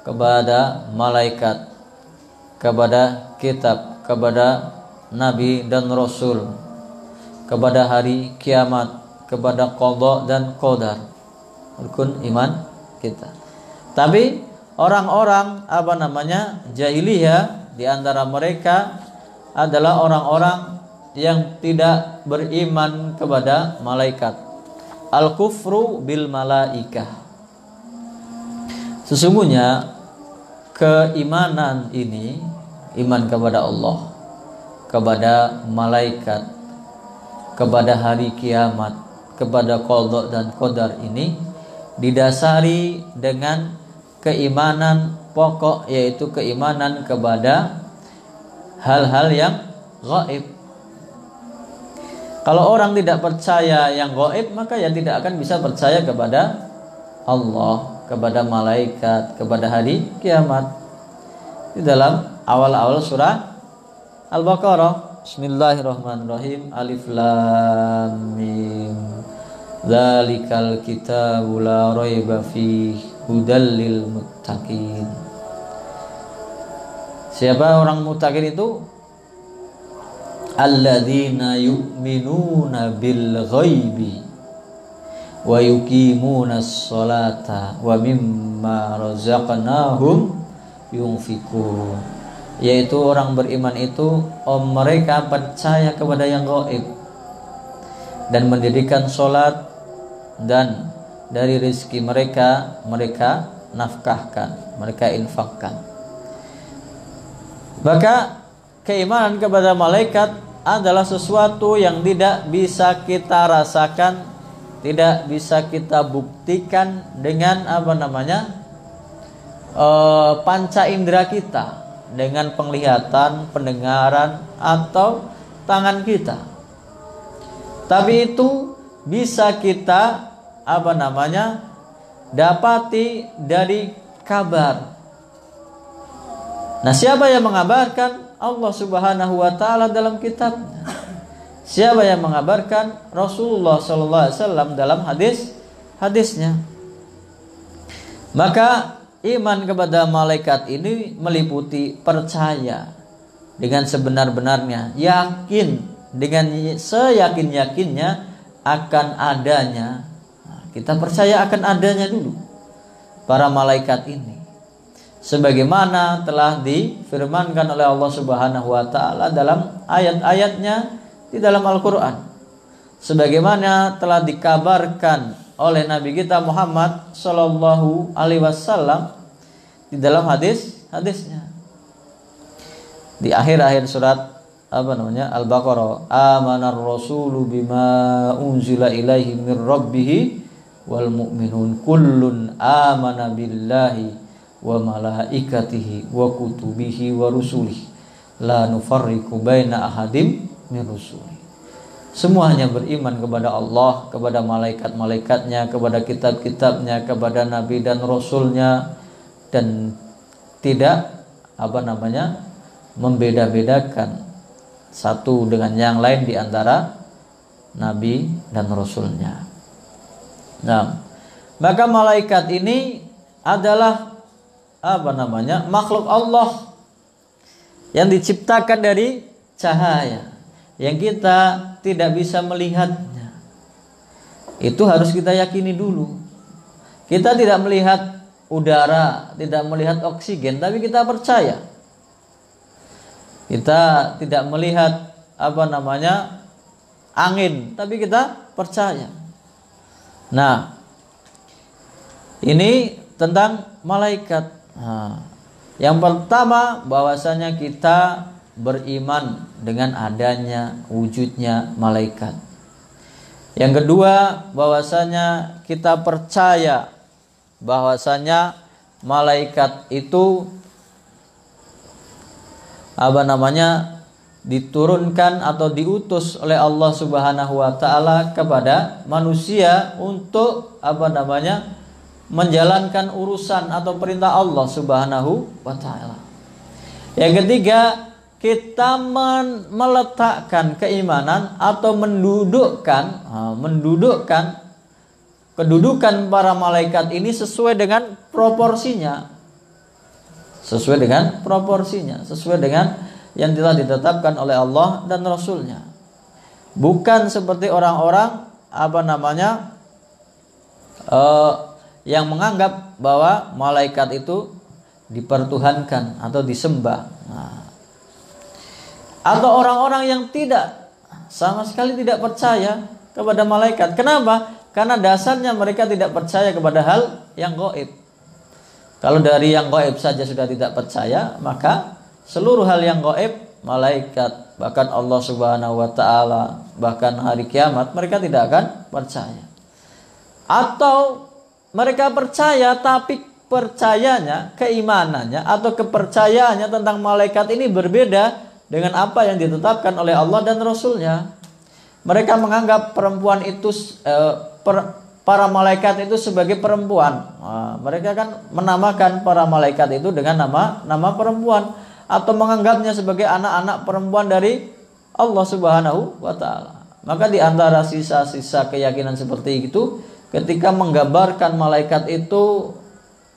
S1: kepada malaikat, kepada kitab, kepada nabi dan rasul, kepada hari kiamat, kepada qada dan qadar. Rukun iman kita. Tapi orang-orang jahiliyah, di antara mereka adalah orang-orang yang tidak beriman kepada malaikat. Al-kufru bil malaikah. Sesungguhnya keimanan ini, iman kepada Allah, kepada malaikat, kepada hari kiamat, kepada qada dan qadar ini didasari dengan keimanan pokok, yaitu keimanan kepada hal-hal yang gaib. Kalau orang tidak percaya yang gaib, maka ya tidak akan bisa percaya kepada Allah, kepada malaikat, kepada hari kiamat. Di dalam awal-awal surah Al-Baqarah, Bismillahirrahmanirrahim, Alif Lam Mim, Dzalikal kitabu la raiba fihi hudal lil muttaqin. Siapa orang muttaqin itu? Alladzina yu'minuna bil ghaibi wa yuqimunas sholata wa mimma razaqnahum yunfikun. Yaitu orang beriman itu mereka percaya kepada yang gaib dan mendirikan sholat, dan dari rezeki mereka nafkahkan, mereka infakkan. Maka keimanan kepada malaikat adalah sesuatu yang tidak bisa kita rasakan, tidak bisa kita buktikan dengan panca indera kita, dengan penglihatan, pendengaran, atau tangan kita. Tapi itu bisa kita dapati dari kabar. Nah, siapa yang mengabarkan? Allah Subhanahu wa taala dalam kitabnya. Siapa yang mengabarkan? Rasulullah sallallahu alaihi wasallam dalam hadisnya. Maka iman kepada malaikat ini meliputi percaya dengan sebenar-benarnya, yakin dengan seyakin-yakinnya akan adanya. Kita percaya akan adanya dulu para malaikat ini, sebagaimana telah difirmankan oleh Allah Subhanahu wa taala dalam ayat-ayatnya di dalam Al-Qur'an, sebagaimana telah dikabarkan oleh Nabi kita Muhammad sallallahu alaihi wasallam di dalam hadisnya. Di akhir-akhir surat Al-Baqarah, amanar rasulu bima unzila ilaihi mir rabbih wal mu'minun kullun amana billahi wa malaikatihi wa kutubihi wa rusulihi la nufarriqu baina ahadim min rusuli. Semuanya beriman kepada Allah, kepada malaikat-malaikatnya, kepada kitab-kitabnya, kepada nabi dan rasulnya, dan tidak membeda-bedakan satu dengan yang lain di antara nabi dan rasulnya. Nah, maka malaikat ini adalah makhluk Allah yang diciptakan dari cahaya, yang kita tidak bisa melihatnya. Itu harus kita yakini dulu. Kita tidak melihat udara, tidak melihat oksigen, tapi kita percaya. Kita tidak melihat angin, tapi kita percaya. Nah, ini tentang malaikat. Yang pertama, bahwasanya kita beriman dengan adanya wujudnya malaikat. Yang kedua, bahwasanya kita percaya bahwasanya malaikat itu diturunkan atau diutus oleh Allah Subhanahu wa taala kepada manusia untuk menjalankan urusan atau perintah Allah Subhanahu wa taala. Yang ketiga, kita meletakkan keimanan atau mendudukkan kedudukan para malaikat ini sesuai dengan proporsinya. Sesuai dengan yang telah ditetapkan oleh Allah dan Rasulnya. Bukan seperti orang-orang yang menganggap bahwa malaikat itu dipertuhankan atau disembah. Atau orang-orang yang sama sekali tidak percaya kepada malaikat. Kenapa? Karena dasarnya mereka tidak percaya kepada hal yang gaib. Kalau dari yang gaib saja sudah tidak percaya, maka seluruh hal yang gaib, malaikat, bahkan Allah Subhanahu wa taala, bahkan hari kiamat, mereka tidak akan percaya. Atau mereka percaya tapi percayanya, keimanannya atau kepercayaannya tentang malaikat ini berbeda dengan apa yang ditetapkan oleh Allah dan Rasulnya. Mereka menganggap perempuan itu para malaikat itu sebagai perempuan. Mereka kan menamakan para malaikat itu dengan nama perempuan, atau menganggapnya sebagai anak-anak perempuan dari Allah Subhanahu wa taala. Maka di antara sisa-sisa keyakinan seperti itu, ketika menggambarkan malaikat itu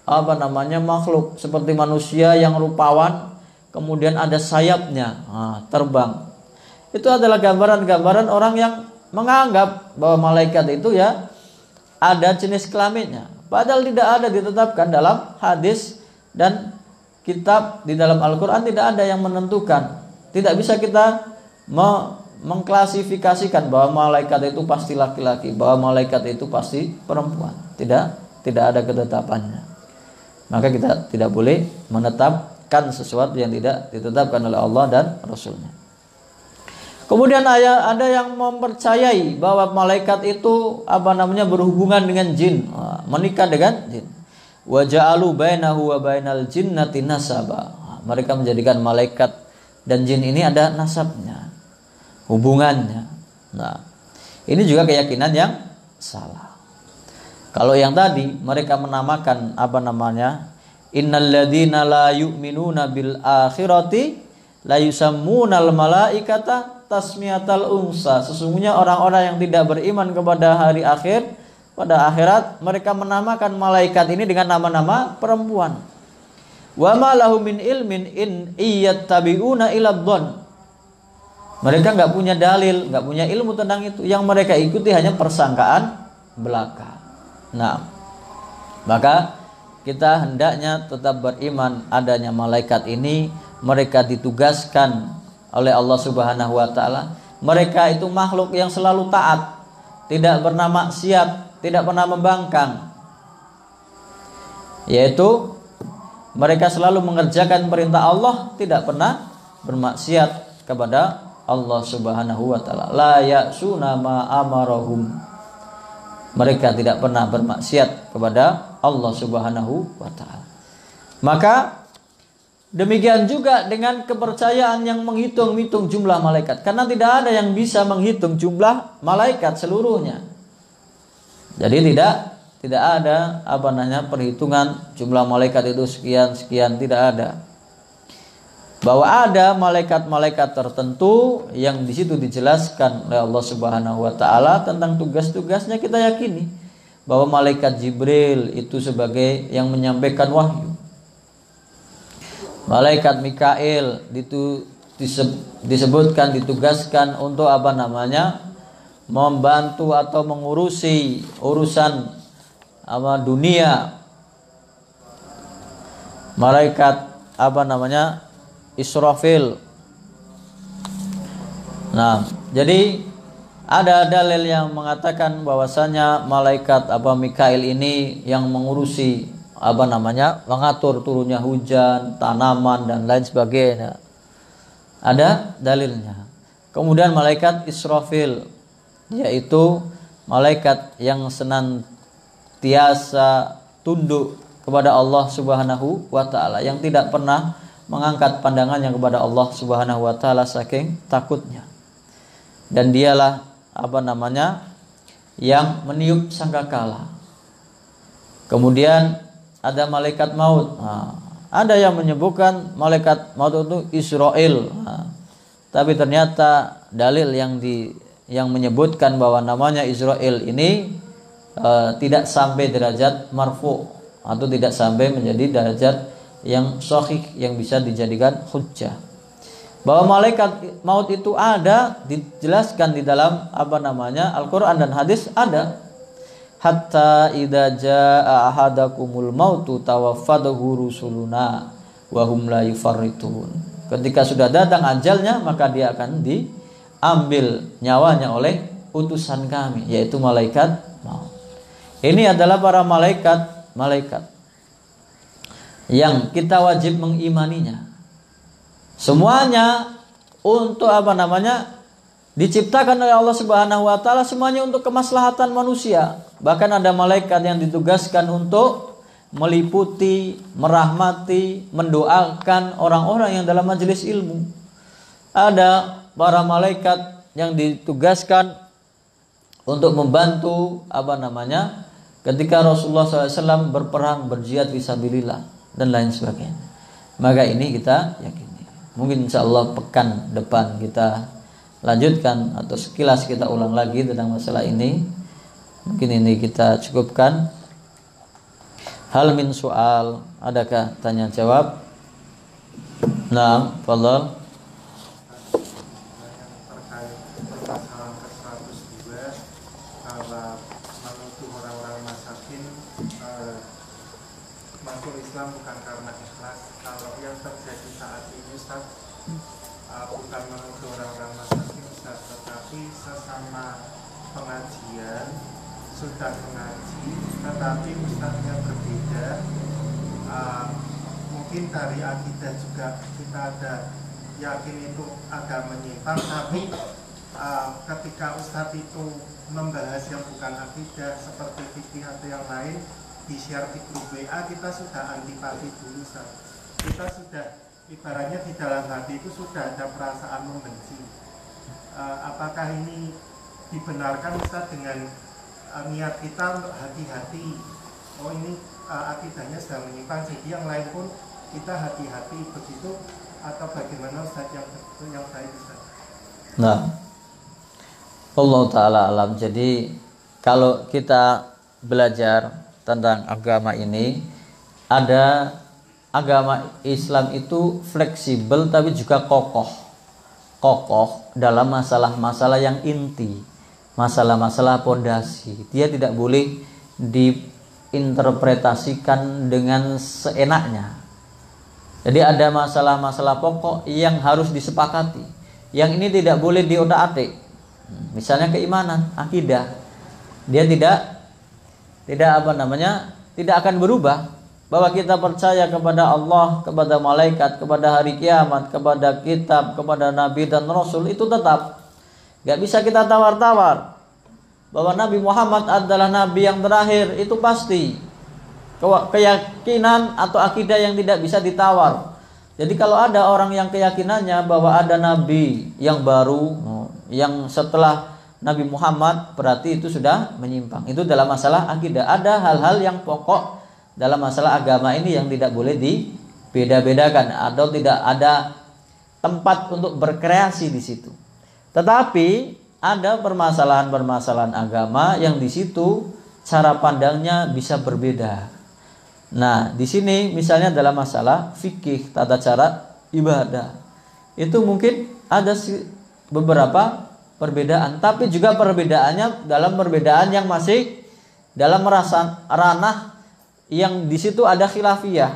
S1: makhluk seperti manusia yang rupawan, kemudian ada sayapnya, terbang. Itu adalah gambaran-gambaran orang yang menganggap bahwa malaikat itu ya ada jenis kelaminnya. Padahal tidak ada ditetapkan dalam hadis dan kitab di dalam Al-Quran, tidak ada yang menentukan. Tidak bisa kita mengklasifikasikan bahwa malaikat itu pasti laki-laki, bahwa malaikat itu pasti perempuan. Tidak ada ketetapannya. Maka kita tidak boleh menetapkan sesuatu yang tidak ditetapkan oleh Allah dan Rasulnya. Kemudian ada yang mempercayai bahwa malaikat itu berhubungan dengan jin, menikah dengan jin. Wa ja'alu bainahu wa bainal jinnati nasaba. Mereka menjadikan malaikat dan jin ini ada nasabnya, hubungannya. Nah, ini juga keyakinan yang salah. Kalau yang tadi mereka menamakan innal ladzina la yu'minuna bil akhirati la yusammunal malaikata tasmiyatal unsa. Sesungguhnya orang-orang yang tidak beriman kepada hari akhir, pada akhirat, mereka menamakan malaikat ini dengan nama-nama perempuan. Wa ma lahum min ilmin in iyattabi'una illa dhon. Mereka enggak punya dalil, enggak punya ilmu tentang itu. Yang mereka ikuti hanya persangkaan belaka. Nah, maka kita hendaknya tetap beriman adanya malaikat ini. Mereka ditugaskan oleh Allah Subhanahu wa taala. Mereka itu makhluk yang selalu taat, tidak pernah maksiat, tidak pernah membangkang. Yaitu mereka selalu mengerjakan perintah Allah, tidak pernah bermaksiat kepada Allah Subhanahu wa taala. La ya'suna ma amarahum. Mereka tidak pernah bermaksiat kepada Allah Subhanahu wa taala. Maka demikian juga dengan kepercayaan yang menghitung-hitung jumlah malaikat. Karena tidak ada yang bisa menghitung jumlah malaikat seluruhnya. Jadi tidak ada perhitungan jumlah malaikat itu sekian, tidak ada. Bahwa ada malaikat-malaikat tertentu yang di situ dijelaskan oleh Allah Subhanahu wa taala tentang tugas-tugasnya, kita yakini bahwa malaikat Jibril itu sebagai yang menyampaikan wahyu. Malaikat Mikail itu disebutkan ditugaskan untuk membantu atau mengurusi urusan dunia. malaikat Israfil. Nah, jadi ada dalil yang mengatakan bahwasanya malaikat Mikail ini yang mengurusi mengatur turunnya hujan, tanaman dan lain sebagainya. Ada dalilnya. Kemudian malaikat Israfil, yaitu malaikat yang senantiasa tunduk kepada Allah Subhanahu wa taala, yang tidak pernah mengangkat pandangannya kepada Allah Subhanahu wa taala saking takutnya. Dan dialah yang meniup sangkakala. Kemudian ada malaikat maut. Nah, ada yang menyebutkan malaikat maut itu Israel. Nah, tapi ternyata dalil yang menyebutkan bahwa namanya Israel ini tidak sampai derajat marfu, atau tidak sampai menjadi derajat yang sahih yang bisa dijadikan hujjah. Bahwa malaikat maut itu ada, dijelaskan di dalam Al-Quran dan hadis ada. Hatta idza jaa ahadakumul mautu tawaffadahu rusuluna wa hum la yufarritun. Ketika sudah datang ajalnya, maka dia akan diambil nyawanya oleh utusan kami, yaitu malaikat maut. Ini adalah para malaikat yang kita wajib mengimaninya. Semuanya untuk diciptakan oleh Allah Subhanahu wa taala, semuanya untuk kemaslahatan manusia. Bahkan ada malaikat yang ditugaskan untuk meliputi, merahmati, mendoakan orang-orang yang dalam majelis ilmu. Ada para malaikat yang ditugaskan untuk membantu ketika Rasulullah SAW berperang, berjihad fisabilillah dan lain sebagainya. Maka ini kita yakini. Mungkin insyaallah pekan depan kita lanjutkan atau sekilas kita ulang lagi tentang masalah ini. Mungkin ini kita cukupkan. Hal min soal, adakah tanya jawab? Nah, fadhal.
S3: Terkait permasalahan ke-102 bahwa menuduh orang-orang masakin masuk Islam bukan karena ikhlas. Kalau yang terjadi saat ini Ustaz, bukan menuduh orang-orang masakin Ustaz, tetapi sesama pengajian sudah mengaji, tetapi ustaznya berbeda. Mungkin dari akidah juga kita ada yakin itu agak menyimpang, tapi ketika ustaz itu membahas yang bukan akidah seperti fikih atau yang lain di share di grup WA, kita sudah antipati dulu Ustaz. Kita sudah ibaratnya di dalam hati itu sudah ada perasaan membenci. Apakah ini dibenarkan Ustaz dengan niat kita untuk hati-hati? Oh ini akidahnya sedang menyimpang, jadi yang lain pun kita hati-hati begitu, atau bagaimana Ustaz yang baik Ustaz?
S1: Nah, Allah Ta'ala alam. Jadi kalau kita belajar tentang agama ini, ada agama Islam itu fleksibel tapi juga kokoh dalam masalah-masalah yang inti, masalah-masalah pondasi. Dia tidak boleh diinterpretasikan dengan seenaknya. Jadi ada masalah-masalah pokok yang harus disepakati. Yang ini tidak boleh diotak-atik. Misalnya keimanan, akidah. Dia tidak akan berubah. Bahwa kita percaya kepada Allah, kepada malaikat, kepada hari kiamat, kepada kitab, kepada nabi dan rasul, itu tetap. Gak bisa kita tawar-tawar. Bahwa Nabi Muhammad adalah nabi yang terakhir, itu pasti. Keyakinan atau akidah yang tidak bisa ditawar. Jadi kalau ada orang yang keyakinannya bahwa ada nabi yang baru, yang setelah Nabi Muhammad, berarti itu sudah menyimpang. Itu dalam masalah akidah. Ada hal-hal yang pokok dalam masalah agama ini yang tidak boleh dibeda-bedakan, atau tidak ada tempat untuk berkreasi di situ. Tetapi ada permasalahan-permasalahan agama yang di situ cara pandangnya bisa berbeda. Nah, di sini misalnya dalam masalah fikih, tata cara ibadah, itu mungkin ada beberapa perbedaan, tapi juga perbedaannya dalam perbedaan yang masih dalam ranah yang di situ ada khilafiyah.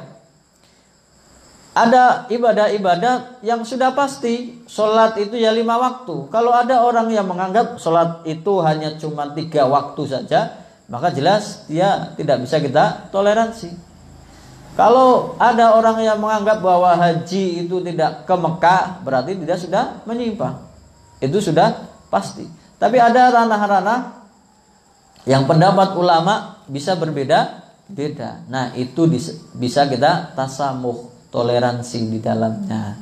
S1: ada ibadah-ibadah yang sudah pasti. Sholat itu ya 5 waktu. Kalau ada orang yang menganggap sholat itu hanya cuma 3 waktu saja, maka jelas dia tidak bisa kita toleransi. Kalau ada orang yang menganggap bahwa haji itu tidak ke Mekah, berarti dia sudah menyimpang. Itu sudah pasti. Tapi ada ranah-ranah yang pendapat ulama bisa berbeda-beda. Nah, itu bisa kita tasamuh, toleransi di dalamnya.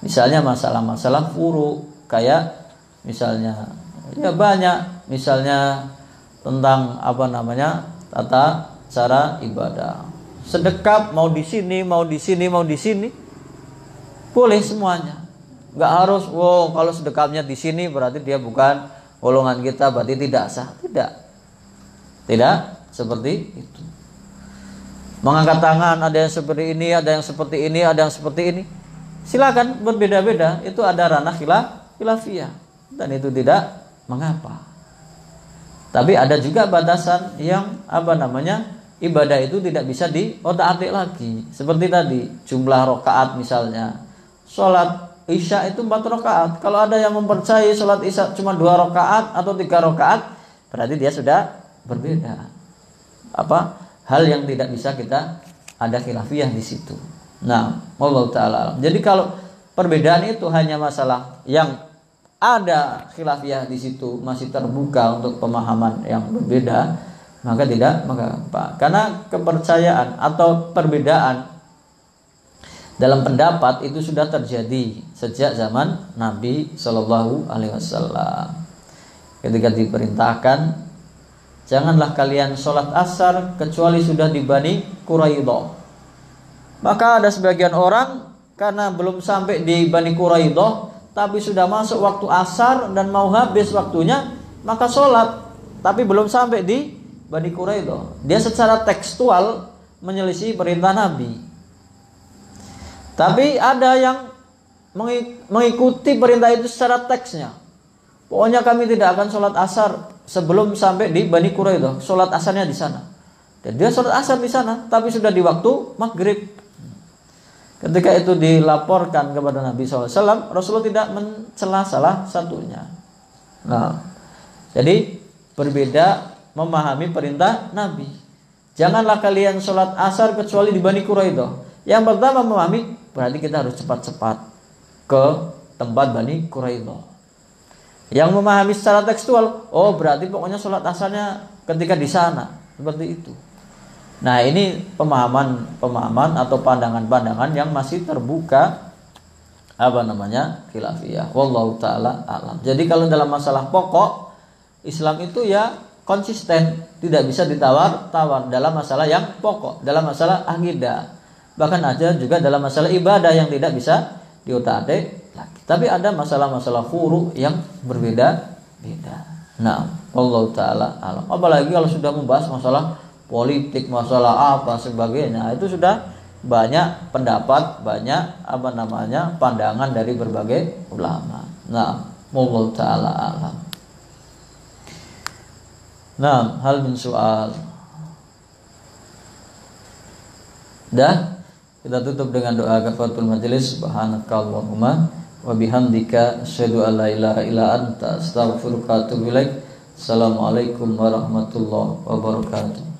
S1: Misalnya masalah-masalah furu, kayak misalnya ya banyak, misalnya tentang tata cara ibadah. Sedekap mau di sini, mau di sini, mau di sini, boleh semuanya. Nggak harus, kalau sedekapnya di sini berarti dia bukan golongan kita, berarti tidak sah. Tidak seperti itu. Mengangkat tangan ada yang seperti ini, ada yang seperti ini, ada yang seperti ini. Silakan berbeda-beda, itu ada ranah khilafiyah dan itu tidak mengapa. Tapi ada juga batasan yang ibadah itu tidak bisa diotak-atik lagi. Seperti tadi, jumlah rakaat misalnya. Salat Isya itu 4 rakaat. Kalau ada yang mempercayai salat Isya cuma 2 rakaat atau 3 rakaat, berarti dia sudah berbeda. Hal yang tidak bisa kita ada khilafiyah di situ. Nah, wallahu taala. Jadi kalau perbedaan itu hanya masalah yang ada khilafiyah di situ, masih terbuka untuk pemahaman yang berbeda, maka tidak mengapa. Karena kepercayaan atau perbedaan dalam pendapat itu sudah terjadi sejak zaman Nabi Shallallahu Alaihi Wasallam. Ketika diperintahkan, janganlah kalian sholat asar kecuali sudah di Bani Quraidah. Maka ada sebagian orang karena belum sampai di Bani Quraidah, tapi sudah masuk waktu asar dan mau habis waktunya, maka sholat, tapi belum sampai di Bani Quraidah. Dia secara tekstual menyelisih perintah Nabi. Tapi ada yang mengikuti perintah itu secara teksnya. Pokoknya kami tidak akan sholat asar sebelum sampai di Bani Quraidah, sholat asarnya di sana. Dan dia sholat asar di sana, tapi sudah di waktu maghrib. Ketika itu dilaporkan kepada Nabi SAW, Rasulullah tidak mencela salah satunya. Nah, jadi berbeda memahami perintah Nabi. Janganlah kalian sholat asar kecuali di Bani Quraidah. Yang pertama memahami, berarti kita harus cepat-cepat ke tempat Bani Quraidah. Yang memahami secara tekstual, berarti pokoknya sholat asarnya ketika di sana, seperti itu. Nah, ini pemahaman atau pandangan-pandangan yang masih terbuka khilafiyah. Wallahu taala alam. Jadi kalau dalam masalah pokok, Islam itu ya konsisten, tidak bisa ditawar-tawar dalam masalah yang pokok, dalam masalah akidah. Bahkan aja juga dalam masalah ibadah yang tidak bisa diotak-atik. Tapi ada masalah-masalah furu yang berbeda-beda. Nah, Allah Ta'ala alam. Apalagi kalau sudah membahas masalah politik, masalah apa sebagainya, itu sudah banyak pendapat, banyak pandangan dari berbagai ulama. Nah, Allah Ta'ala alam. Nah, hal min soal. Dah, kita tutup dengan doa kafaratul majelis. Subhanakallahumma wa bihamdika asyhadu an la ilaha illa anta astaghfiruka wa atubu ilaik. Assalamualaikum warahmatullahi wabarakatuh.